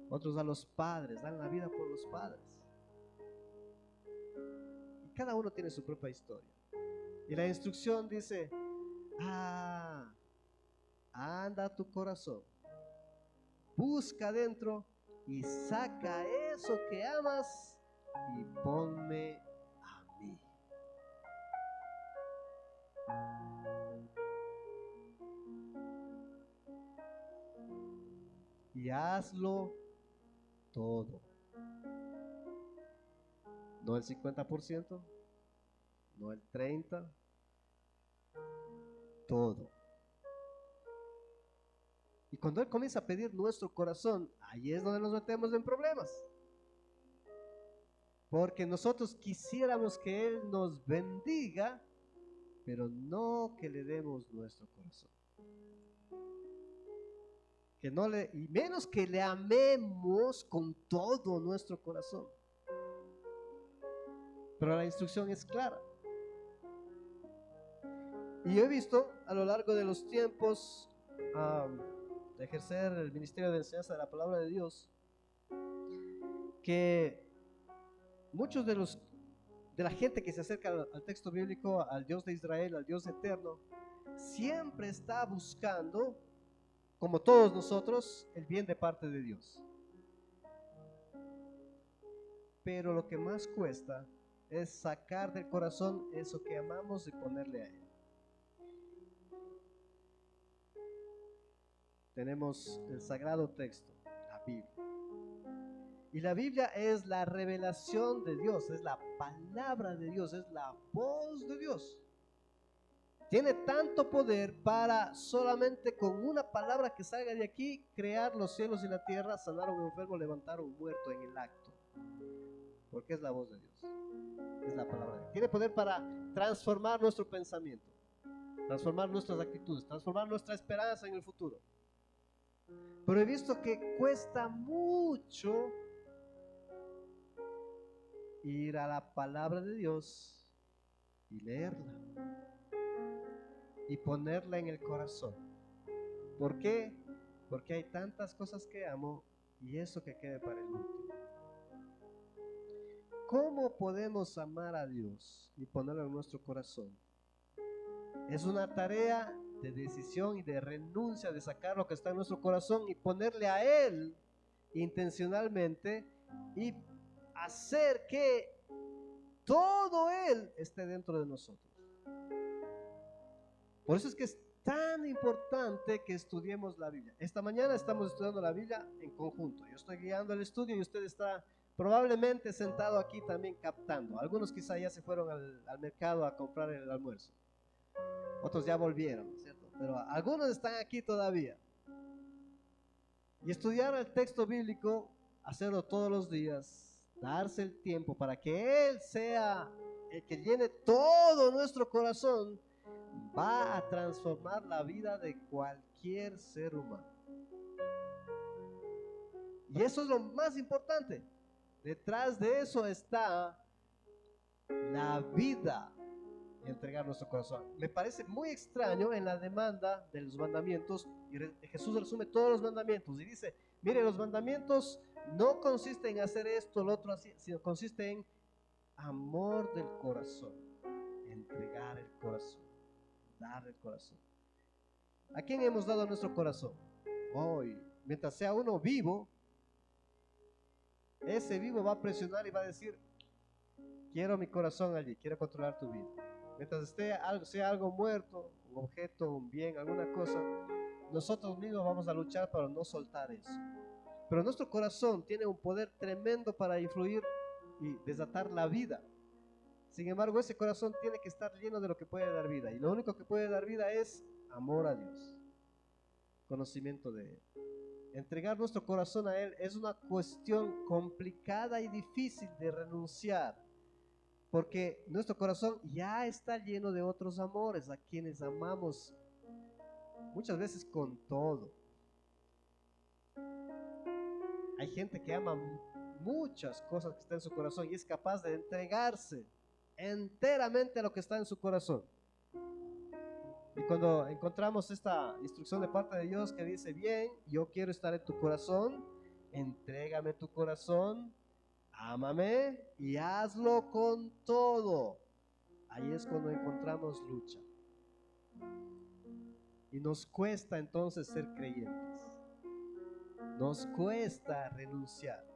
Otros a los padres, dan la vida por los padres. Y cada uno tiene su propia historia. Y la instrucción dice, anda a tu corazón, busca dentro y saca eso que amas y ponme a mí. Y hazlo todo. No el 50%, no el 30%, todo. Y cuando Él comienza a pedir nuestro corazón, ahí es donde nos metemos en problemas. Porque nosotros quisiéramos que Él nos bendiga, pero no que le demos nuestro corazón. Y menos que le amemos con todo nuestro corazón. Pero la instrucción es clara. Y yo he visto a lo largo de los tiempos de ejercer el ministerio de enseñanza de la palabra de Dios, que muchos de la gente que se acerca al texto bíblico, al Dios de Israel, al Dios eterno, siempre está buscando, como todos nosotros, el bien de parte de Dios. Pero lo que más cuesta es sacar del corazón eso que amamos y ponerle a Él. Tenemos el sagrado texto, la Biblia. Y la Biblia es la revelación de Dios, es la palabra de Dios, es la voz de Dios. Tiene tanto poder para solamente con una palabra que salga de aquí, crear los cielos y la tierra, sanar a un enfermo, levantar a un muerto en el acto. Porque es la voz de Dios, es la palabra de Dios. Tiene poder para transformar nuestro pensamiento, transformar nuestras actitudes, transformar nuestra esperanza en el futuro. Pero he visto que cuesta mucho ir a la palabra de Dios y leerla y ponerla en el corazón. ¿Por qué? Porque hay tantas cosas que amo y eso que quede para el último. ¿Cómo podemos amar a Dios y ponerlo en nuestro corazón? Es una tarea de decisión y de renuncia, de sacar lo que está en nuestro corazón y ponerle a Él intencionalmente y hacer que todo Él esté dentro de nosotros. Por eso es que es tan importante que estudiemos la Biblia. Esta mañana estamos estudiando la Biblia en conjunto. Yo estoy guiando el estudio y usted está probablemente sentado aquí también captando. Algunos quizá ya se fueron al mercado a comprar el almuerzo. Otros ya volvieron, ¿cierto? Pero algunos están aquí todavía. Y estudiar el texto bíblico, hacerlo todos los días, darse el tiempo para que Él sea el que llene todo nuestro corazón, va a transformar la vida de cualquier ser humano. Y eso es lo más importante. Detrás de eso está la vida, entregar nuestro corazón. Me parece muy extraño en la demanda de los mandamientos, y Jesús resume todos los mandamientos y dice, mire, los mandamientos no consisten en hacer esto, lo otro así, sino consiste en amor del corazón, entregar el corazón, dar el corazón. ¿A quién hemos dado nuestro corazón? Hoy, mientras sea uno vivo, ese vivo va a presionar y va a decir, quiero mi corazón allí, quiero controlar tu vida. Mientras sea algo muerto, un objeto, un bien, alguna cosa, nosotros mismos vamos a luchar para no soltar eso. Pero nuestro corazón tiene un poder tremendo para influir y desatar la vida. Sin embargo, ese corazón tiene que estar lleno de lo que puede dar vida. Y lo único que puede dar vida es amor a Dios, conocimiento de Él. Entregar nuestro corazón a Él es una cuestión complicada y difícil de renunciar, porque nuestro corazón ya está lleno de otros amores a quienes amamos muchas veces con todo. Hay gente que ama muchas cosas que están en su corazón y es capaz de entregarse enteramente a lo que está en su corazón. Y cuando encontramos esta instrucción de parte de Dios que dice, bien, yo quiero estar en tu corazón, entrégame tu corazón, ámame y hazlo con todo. Ahí es cuando encontramos lucha. Y nos cuesta entonces ser creyentes. Nos cuesta renunciar.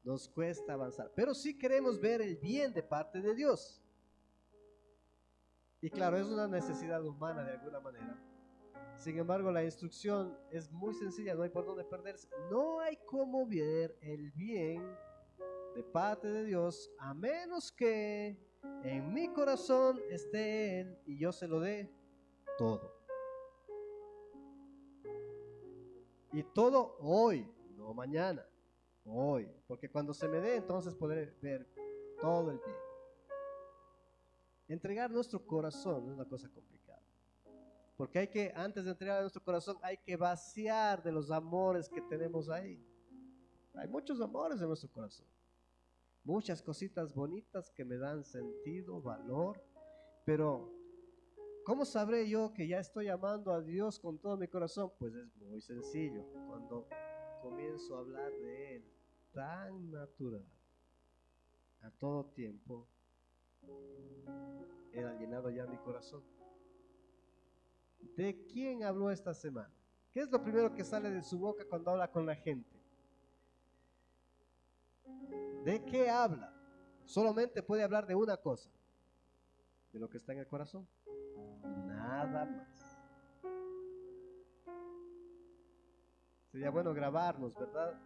Nos cuesta avanzar. Pero sí queremos ver el bien de parte de Dios. Y claro, es una necesidad humana de alguna manera. Sin embargo, la instrucción es muy sencilla, no hay por dónde perderse. No hay cómo ver el bien de parte de Dios a menos que en mi corazón esté Él y yo se lo dé todo. Y todo hoy, no mañana, hoy. Porque cuando se me dé, entonces podré ver todo el bien. Entregar nuestro corazón es una cosa complicada. Porque antes de entregar nuestro corazón, hay que vaciar de los amores que tenemos ahí. Hay muchos amores en nuestro corazón. Muchas cositas bonitas que me dan sentido, valor. Pero, ¿cómo sabré yo que ya estoy amando a Dios con todo mi corazón? Pues es muy sencillo. Cuando comienzo a hablar de Él tan natural, a todo tiempo, Él ha llenado ya mi corazón. ¿De quién habló esta semana? ¿Qué es lo primero que sale de su boca cuando habla con la gente? ¿De qué habla? Solamente puede hablar de una cosa, de lo que está en el corazón. Nada más. Sería bueno grabarnos, ¿verdad?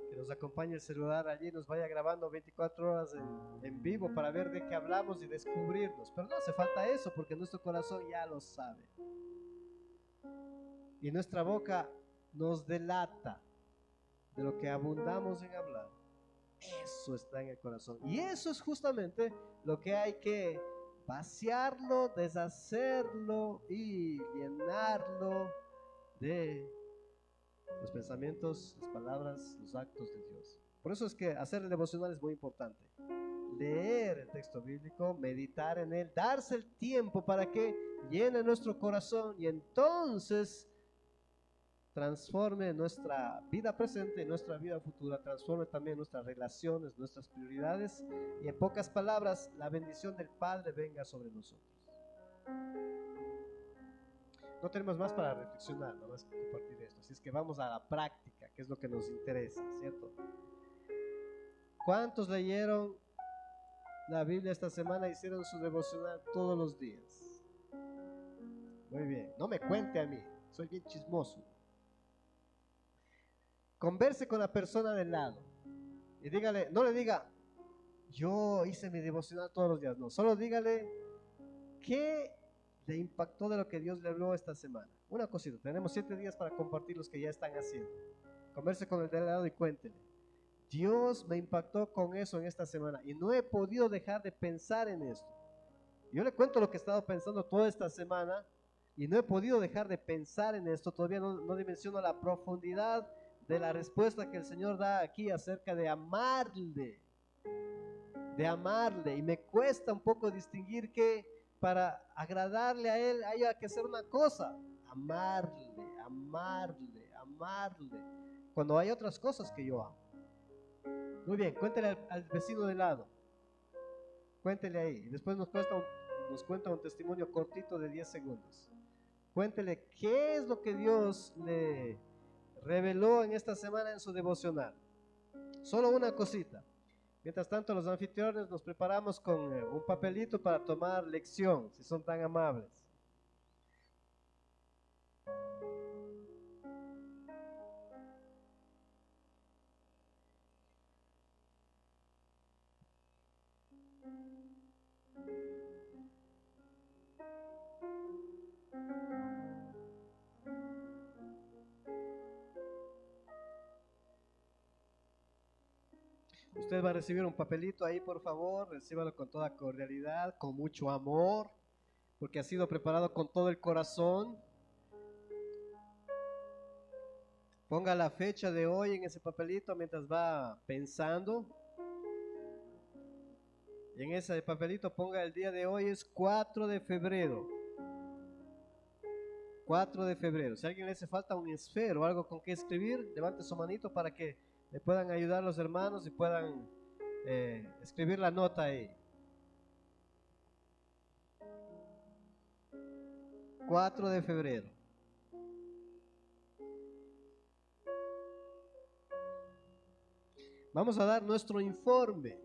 Que nos acompañe el celular allí, nos vaya grabando 24 horas en vivo para ver de qué hablamos y descubrirnos. Pero no hace falta eso porque nuestro corazón ya lo sabe. Y nuestra boca nos delata de lo que abundamos en hablar. Eso está en el corazón. Y eso es justamente lo que hay que vaciarlo, deshacerlo y llenarlo de los pensamientos, las palabras, los actos de Dios. Por eso es que hacer el devocional es muy importante. Leer el texto bíblico, meditar en él, darse el tiempo para que llene nuestro corazón y entonces transforme nuestra vida presente y nuestra vida futura, transforme también nuestras relaciones, nuestras prioridades y en pocas palabras, la bendición del Padre venga sobre nosotros. No tenemos más para reflexionar, nada más que compartir esto. Así es que vamos a la práctica, que es lo que nos interesa, ¿cierto? ¿Cuántos leyeron la Biblia esta semana e hicieron su devocional todos los días? Muy bien, no me cuente a mí, soy bien chismoso. Converse con la persona del lado y dígale, no le diga, yo hice mi devocional todos los días, no, solo dígale qué le impactó de lo que Dios le habló esta semana. Una cosita, tenemos 7 días para compartir los que ya están haciendo. Converse con el del lado y cuéntele, Dios me impactó con eso en esta semana y no he podido dejar de pensar en esto. Yo le cuento lo que he estado pensando toda esta semana y no he podido dejar de pensar en esto. Todavía no dimensiono la profundidad de la respuesta que el Señor da aquí acerca de amarle. De amarle. Y me cuesta un poco distinguir que para agradarle a Él haya que hacer una cosa. Amarle, amarle, amarle. Cuando hay otras cosas que yo amo. Muy bien, cuéntele al vecino de lado. Cuéntele ahí. Y después nos cuenta un testimonio cortito de 10 segundos. Cuéntele qué es lo que Dios le reveló en esta semana en su devocional. Solo una cosita. Mientras tanto, los anfitriones nos preparamos con un papelito para tomar lección, si son tan amables. Usted va a recibir un papelito ahí, por favor, recíbalo con toda cordialidad, con mucho amor, porque ha sido preparado con todo el corazón. Ponga la fecha de hoy en ese papelito mientras va pensando. Y en ese papelito ponga el día de hoy es 4 de febrero. 4 de febrero. Si a alguien le hace falta un esfero o algo con que escribir, levante su manito para que le puedan ayudar los hermanos y puedan escribir la nota ahí. 4 de febrero. Vamos a dar nuestro informe.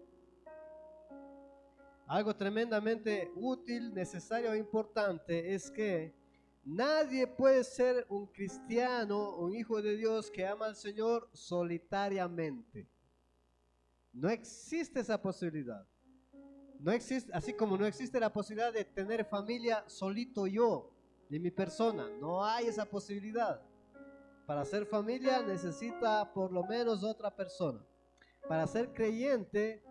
Algo tremendamente útil, necesario e importante es que nadie puede ser un cristiano, un hijo de Dios que ama al Señor solitariamente. No existe esa posibilidad. No existe, así como no existe la posibilidad de tener familia solito yo, de mi persona. No hay esa posibilidad. Para ser familia necesita por lo menos otra persona. Para ser creyente,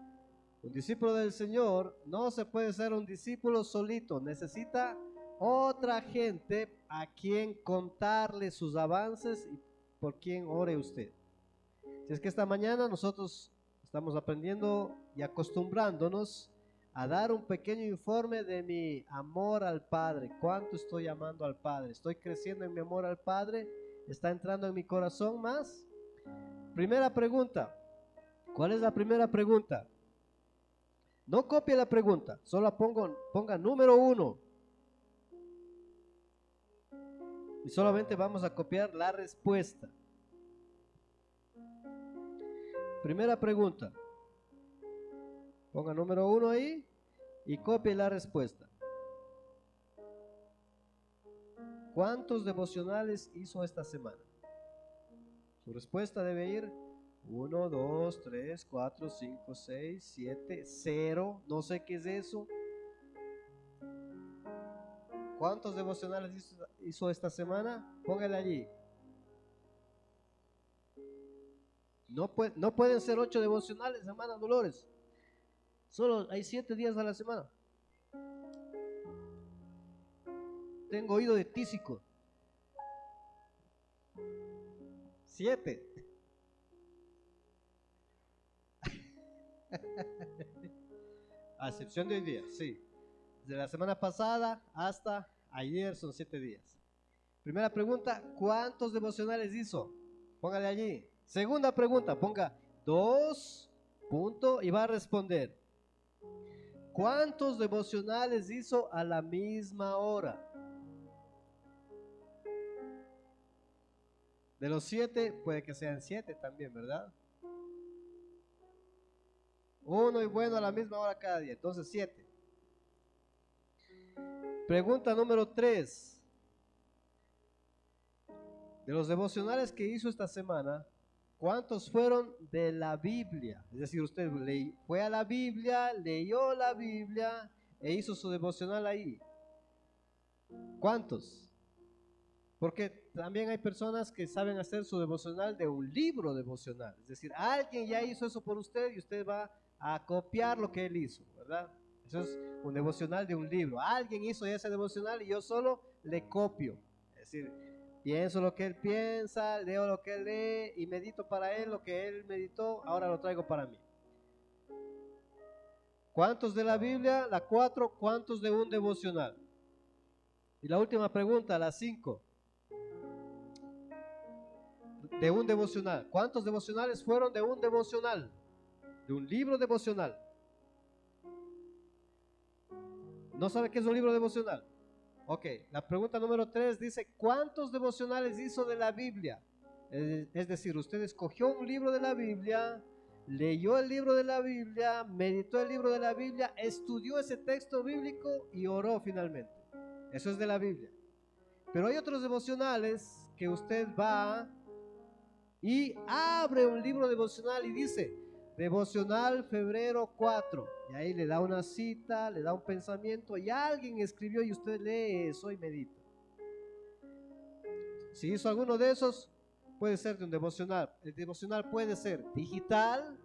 un discípulo del Señor, no se puede ser un discípulo solito. Necesita otra gente a quien contarle sus avances y por quien ore usted. Si es que esta mañana nosotros estamos aprendiendo y acostumbrándonos a dar un pequeño informe de mi amor al Padre. ¿Cuánto estoy amando al Padre? ¿Estoy creciendo en mi amor al Padre? ¿Está entrando en mi corazón más? Primera pregunta. ¿Cuál es la primera pregunta? No copie la pregunta, solo ponga número 1. Y solamente vamos a copiar la respuesta. Primera pregunta. Ponga número 1 ahí y copie la respuesta. ¿Cuántos devocionales hizo esta semana? Su respuesta debe ir 1, 2, 3, 4, 5, 6, 7, 0. No sé qué es eso. ¿Cuántos devocionales hizo esta semana? Póngale allí. No pueden ser 8 devocionales, hermana Dolores. Solo hay 7 días a la semana. Tengo oído de tísico. 7. A excepción de hoy día, sí. De la semana pasada hasta ayer son 7 días. Primera pregunta, ¿cuántos devocionales hizo? Póngale allí. Segunda pregunta, ponga 2, punto, y va a responder. ¿Cuántos devocionales hizo a la misma hora? De los 7, puede que sean 7 también, ¿verdad? Uno y bueno a la misma hora cada día, entonces 7. Pregunta número 3. De los devocionales que hizo esta semana, ¿cuántos fueron de la Biblia? Es decir, usted fue a la Biblia, leyó la Biblia e hizo su devocional ahí. ¿Cuántos? Porque también hay personas que saben hacer su devocional de un libro devocional. Es decir, alguien ya hizo eso por usted y usted va a copiar lo que él hizo, ¿verdad? Eso es un devocional de un libro. Alguien hizo ya ese devocional y yo solo le copio. Es decir, pienso lo que él piensa, leo lo que él lee y medito para él lo que él meditó, ahora lo traigo para mí. ¿Cuántos de la Biblia? La 4, ¿cuántos de un devocional? Y la última pregunta, la 5. De un devocional. ¿Cuántos devocionales fueron de un devocional? De un libro devocional. ¿No sabe qué es un libro devocional? Ok, la pregunta número 3 dice, ¿cuántos devocionales hizo de la Biblia? Es decir, usted escogió un libro de la Biblia, leyó el libro de la Biblia, meditó el libro de la Biblia, estudió ese texto bíblico y oró finalmente. Eso es de la Biblia. Pero hay otros devocionales que usted va y abre un libro devocional y dice, devocional febrero 4, y ahí le da una cita, le da un pensamiento, y alguien escribió y usted lee eso y medita. Si hizo alguno de esos, puede ser de un devocional. El devocional puede ser digital,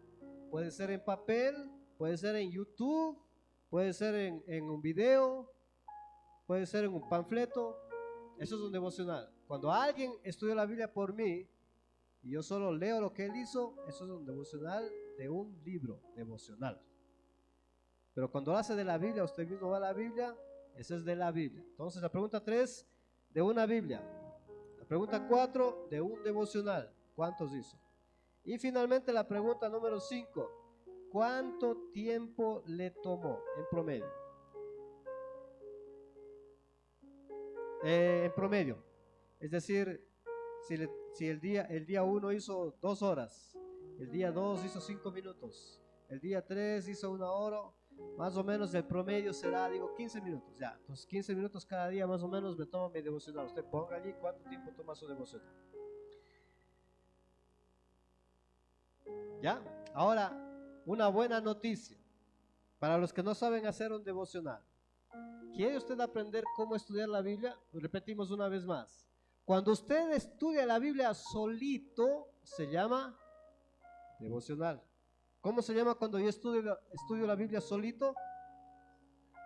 puede ser en papel, puede ser en YouTube, puede ser en un video, puede ser en un panfleto. Eso es un devocional. Cuando alguien estudia la Biblia por mí y yo solo leo lo que él hizo, eso es un devocional de un libro devocional. Pero cuando hace de la Biblia, usted mismo va a la Biblia, eso es de la Biblia. Entonces la pregunta 3, de una Biblia. La pregunta 4, de un devocional. ¿Cuántos hizo? Y finalmente la pregunta número 5, ¿cuánto tiempo le tomó en promedio? En promedio. Es decir, si el día 1 hizo 2 horas, el día 2 hizo 5 minutos, el día 3 hizo 1 hora, más o menos el promedio será, 15 minutos, ya. Entonces 15 minutos cada día más o menos me tomo mi devocional. Usted ponga allí cuánto tiempo toma su devocional. ¿Ya? Ahora, una buena noticia para los que no saben hacer un devocional. ¿Quiere usted aprender cómo estudiar la Biblia? Repetimos una vez más. Cuando usted estudia la Biblia solito, se llama devocional. ¿Cómo se llama cuando yo estudio la Biblia solito?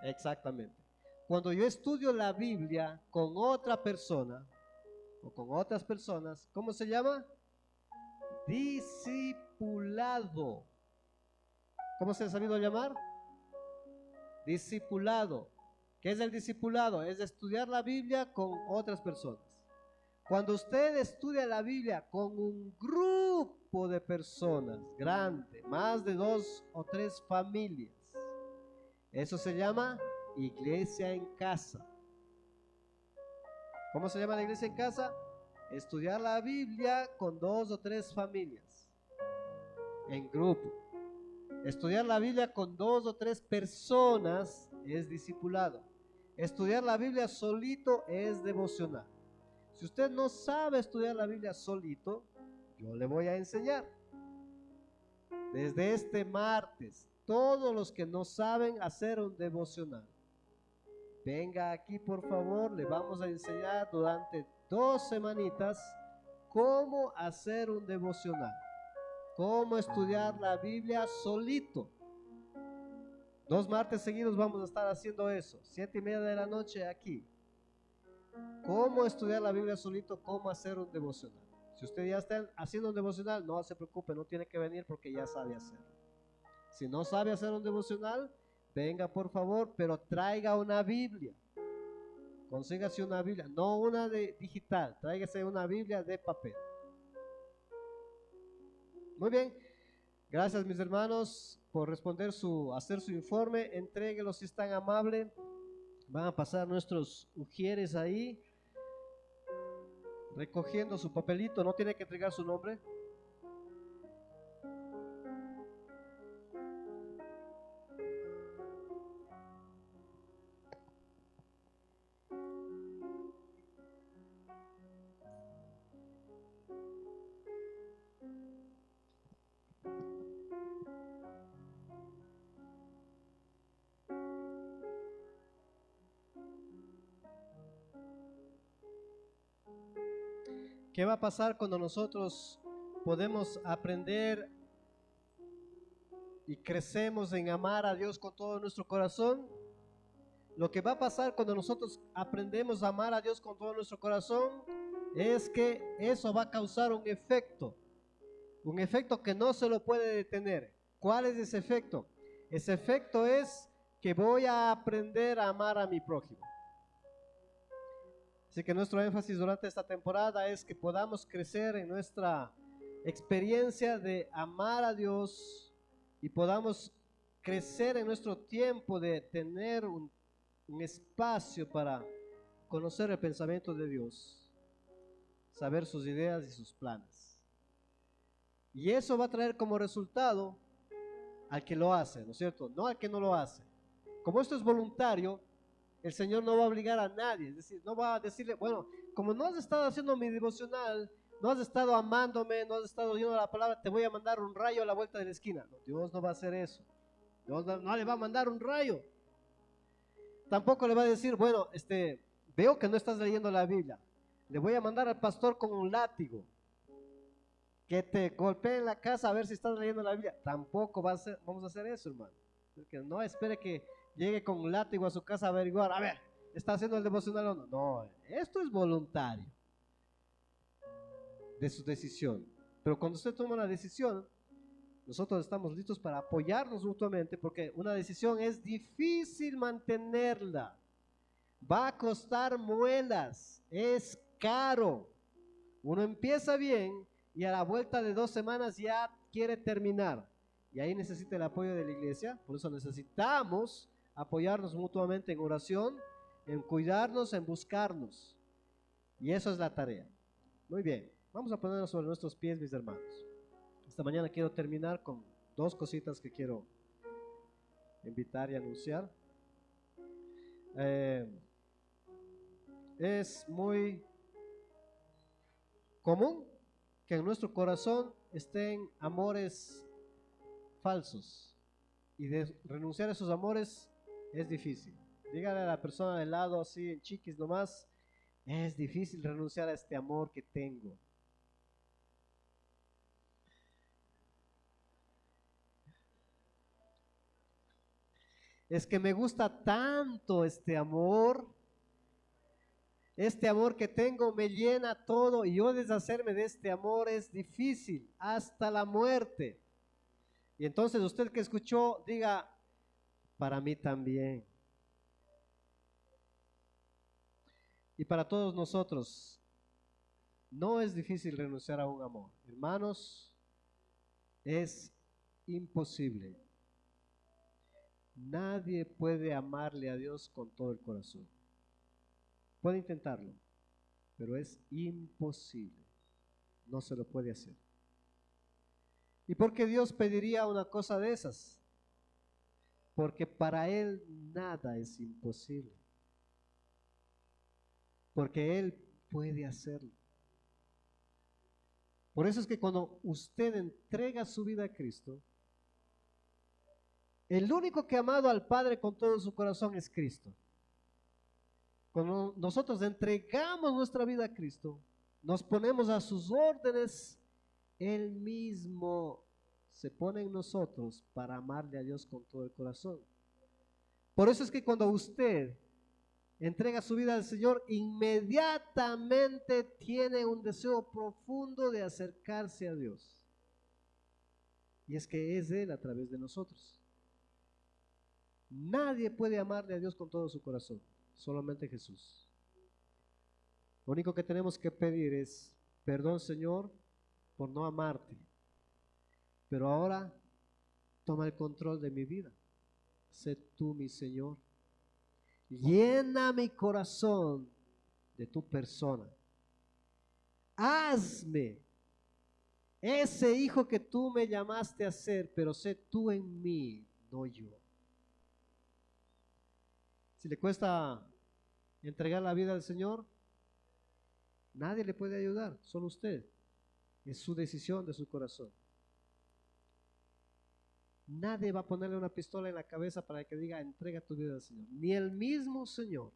Exactamente. Cuando yo estudio la Biblia con otra persona o con otras personas, ¿cómo se llama? Discipulado. ¿Cómo se ha sabido llamar? Discipulado. ¿Qué es el discipulado? Es estudiar la Biblia con otras personas. Cuando usted estudia la Biblia con un grupo de personas grande, más de 2 o 3 familias, eso se llama iglesia en casa. ¿Cómo se llama la iglesia en casa? Estudiar la Biblia con 2 o 3 familias, en grupo. Estudiar la Biblia con 2 o 3 personas es discipulado. Estudiar la Biblia solito es devocional. Si usted no sabe estudiar la Biblia solito, yo le voy a enseñar. Desde este martes, todos los que no saben hacer un devocional, venga aquí por favor, le vamos a enseñar durante 2 semanitas cómo hacer un devocional, cómo estudiar la Biblia solito. 2 martes seguidos vamos a estar haciendo eso, 7:30 de la noche aquí. Cómo estudiar la Biblia solito, cómo hacer un devocional. Si usted ya está haciendo un devocional, no se preocupe, no tiene que venir porque ya sabe hacerlo. Si no sabe hacer un devocional, venga por favor, pero traiga una Biblia. Consígase una Biblia, no una de digital, tráigase una Biblia de papel. Muy bien, gracias mis hermanos por hacer su informe. Entréguelo si es tan amable. Van a pasar nuestros ujieres ahí, recogiendo su papelito. No tiene que entregar su nombre. ¿Qué va a pasar cuando nosotros podemos aprender y crecemos en amar a Dios con todo nuestro corazón? Lo que va a pasar cuando nosotros aprendemos a amar a Dios con todo nuestro corazón es que eso va a causar un efecto que no se lo puede detener. ¿Cuál es ese efecto? Ese efecto es que voy a aprender a amar a mi prójimo. Así que nuestro énfasis durante esta temporada es que podamos crecer en nuestra experiencia de amar a Dios y podamos crecer en nuestro tiempo de tener un espacio para conocer el pensamiento de Dios, saber sus ideas y sus planes. Y eso va a traer como resultado al que lo hace, ¿no es cierto? No al que no lo hace. Como esto es voluntario, el Señor no va a obligar a nadie, es decir, no va a decirle, bueno, como no has estado haciendo mi devocional, no has estado amándome, no has estado oyendo la palabra, te voy a mandar un rayo a la vuelta de la esquina. No, Dios no va a hacer eso. Dios no le va a mandar un rayo. Tampoco le va a decir, bueno, veo que no estás leyendo la Biblia, le voy a mandar al pastor con un látigo que te golpee en la casa a ver si estás leyendo la Biblia. Tampoco vamos a hacer eso, hermano. Porque no espere que llegue con un látigo a su casa a averiguar, a ver, ¿está haciendo el devocional o no? No, esto es voluntario de su decisión. Pero cuando usted toma una decisión, nosotros estamos listos para apoyarnos mutuamente, porque una decisión es difícil mantenerla. Va a costar muelas, es caro. Uno empieza bien y a la vuelta de 2 semanas ya quiere terminar. Y ahí necesita el apoyo de la iglesia. Por eso necesitamos apoyarnos mutuamente en oración, en cuidarnos, en buscarnos. Y eso es la tarea. Muy bien, vamos a ponernos sobre nuestros pies, mis hermanos. Esta mañana quiero terminar con 2 cositas que quiero invitar y anunciar. Es muy común que en nuestro corazón estén amores falsos, y de renunciar a esos amores es difícil. Dígale a la persona del lado así en chiquis nomás, es difícil renunciar a este amor que tengo. Es que me gusta tanto este amor que tengo me llena todo, y yo deshacerme de este amor es difícil, hasta la muerte. Y entonces usted que escuchó, diga, para mí también. Y para todos nosotros, no es difícil renunciar a un amor. Hermanos, es imposible. Nadie puede amarle a Dios con todo el corazón. Puede intentarlo, pero es imposible. No se lo puede hacer. ¿Y por qué Dios pediría una cosa de esas? Porque para Él nada es imposible. Porque Él puede hacerlo. Por eso es que cuando usted entrega su vida a Cristo, el único que ha amado al Padre con todo su corazón es Cristo. Cuando nosotros entregamos nuestra vida a Cristo, nos ponemos a sus órdenes, Él mismo se pone en nosotros para amarle a Dios con todo el corazón. Por eso es que cuando usted entrega su vida al Señor, inmediatamente tiene un deseo profundo de acercarse a Dios. Y es que es Él a través de nosotros. Nadie puede amarle a Dios con todo su corazón, solamente Jesús. Lo único que tenemos que pedir es, perdón, Señor, por no amarte, pero ahora toma el control de mi vida. Sé tú mi Señor. Llena mi corazón de tu persona. Hazme ese hijo que tú me llamaste a ser, pero sé tú en mí, no yo. Si le cuesta entregar la vida al Señor, nadie le puede ayudar, solo usted. Es su decisión de su corazón. Nadie va a ponerle una pistola en la cabeza para que diga, entrega tu vida al Señor. Ni el mismo Señor.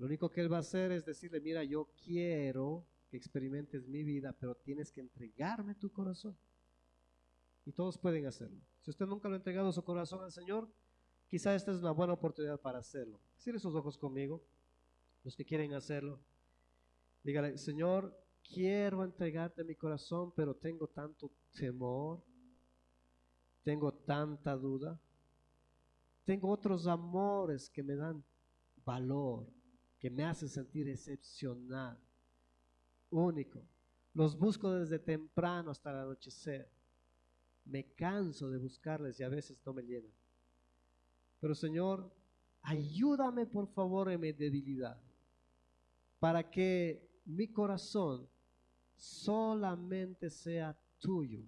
Lo único que Él va a hacer es decirle, mira, yo quiero que experimentes mi vida, pero tienes que entregarme tu corazón. Y todos pueden hacerlo. Si usted nunca lo ha entregado su corazón al Señor, quizá esta es una buena oportunidad para hacerlo. Cierre sus ojos conmigo, los que quieren hacerlo. Dígale: Señor, quiero entregarte mi corazón, pero tengo tanto temor, tengo tanta duda, tengo otros amores que me dan valor, que me hacen sentir excepcional, único. Los busco desde temprano hasta el anochecer. Me canso de buscarles y a veces no me llenan. Pero Señor, ayúdame por favor en mi debilidad, para que mi corazón solamente sea tuyo.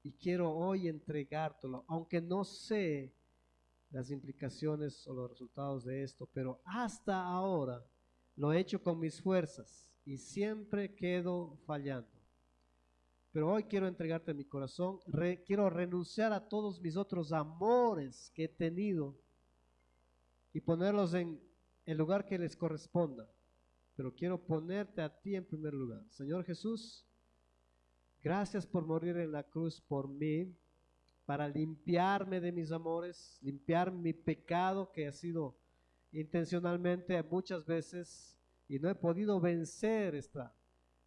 Y quiero hoy entregártelo, aunque no sé las implicaciones o los resultados de esto, pero hasta ahora lo he hecho con mis fuerzas y siempre quedo fallando. Pero hoy quiero entregarte mi corazón, quiero renunciar a todos mis otros amores que he tenido y ponerlos en el lugar que les corresponda. Pero quiero ponerte a ti en primer lugar. Señor Jesús, gracias por morir en la cruz por mí, para limpiarme de mis amores, limpiar mi pecado que ha sido intencionalmente muchas veces y no he podido vencer esta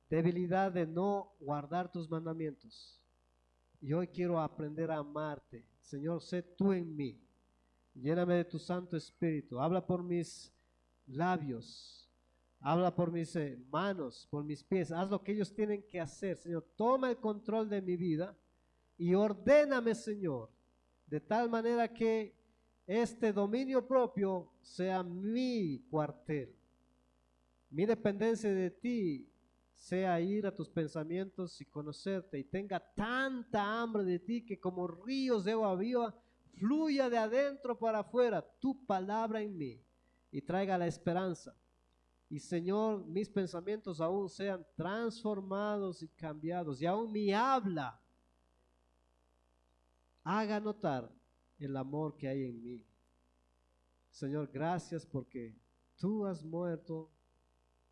debilidad de no guardar tus mandamientos. Y hoy quiero aprender a amarte. Señor, sé tú en mí. Lléname de tu Santo Espíritu. Habla por mis labios. Habla por mis manos, por mis pies. Haz lo que ellos tienen que hacer. Señor, toma el control de mi vida y ordéname, Señor, de tal manera que este dominio propio sea mi cuartel. Mi dependencia de ti sea ir a tus pensamientos y conocerte, y tenga tanta hambre de ti que como ríos de agua viva fluya de adentro para afuera tu palabra en mí y traiga la esperanza. Y Señor, mis pensamientos aún sean transformados y cambiados, y aún mi habla haga notar el amor que hay en mí. Señor, gracias porque tú has muerto,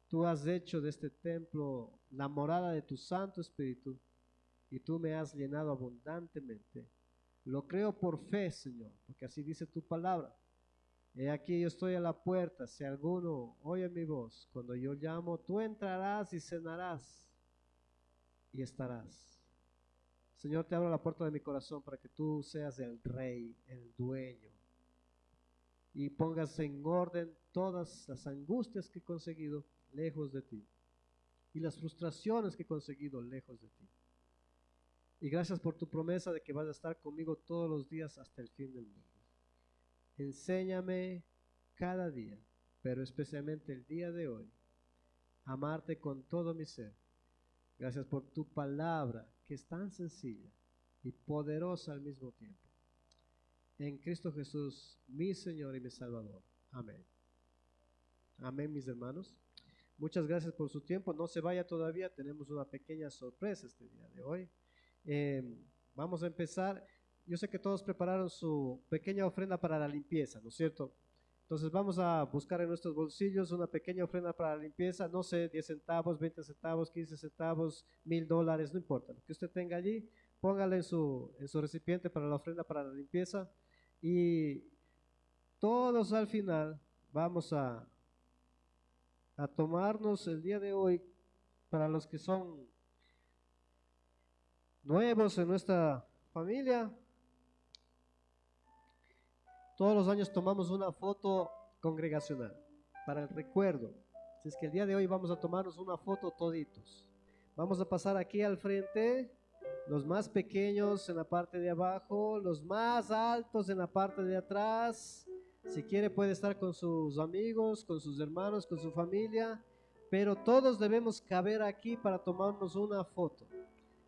tú has hecho de este templo la morada de tu Santo Espíritu y tú me has llenado abundantemente. Lo creo por fe, Señor, porque así dice tu palabra. He aquí yo estoy a la puerta, si alguno oye mi voz, cuando yo llamo, tú entrarás y cenarás y estarás. Señor, te abro la puerta de mi corazón para que tú seas el rey, el dueño, y pongas en orden todas las angustias que he conseguido lejos de ti y las frustraciones que he conseguido lejos de ti. Y gracias por tu promesa de que vas a estar conmigo todos los días hasta el fin del mundo. Enséñame cada día, pero especialmente el día de hoy, a amarte con todo mi ser. Gracias por tu palabra, que es tan sencilla y poderosa al mismo tiempo. En Cristo Jesús, mi Señor y mi Salvador. Amén. Amén, mis hermanos. Muchas gracias por su tiempo. No se vaya todavía, tenemos una pequeña sorpresa este día de hoy. Vamos a empezar. Yo sé que todos prepararon su pequeña ofrenda para la limpieza, ¿no es cierto? Entonces vamos a buscar en nuestros bolsillos una pequeña ofrenda para la limpieza, no sé, 10 centavos, 20 centavos, 15 centavos, $1000, no importa. Lo que usted tenga allí, póngale en su recipiente para la ofrenda para la limpieza. Y todos al final vamos a tomarnos el día de hoy, para los que son nuevos en nuestra familia, todos los años tomamos una foto congregacional para el recuerdo. Así es que el día de hoy vamos a tomarnos una foto toditos. Vamos a pasar aquí al frente, los más pequeños en la parte de abajo, los más altos en la parte de atrás. Si quiere puede estar con sus amigos, con sus hermanos, con su familia, pero todos debemos caber aquí para tomarnos una foto.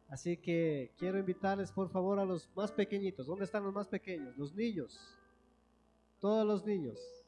Así que quiero invitarles por favor a los más pequeñitos. ¿Dónde están los más pequeños? Los niños. Todos los niños.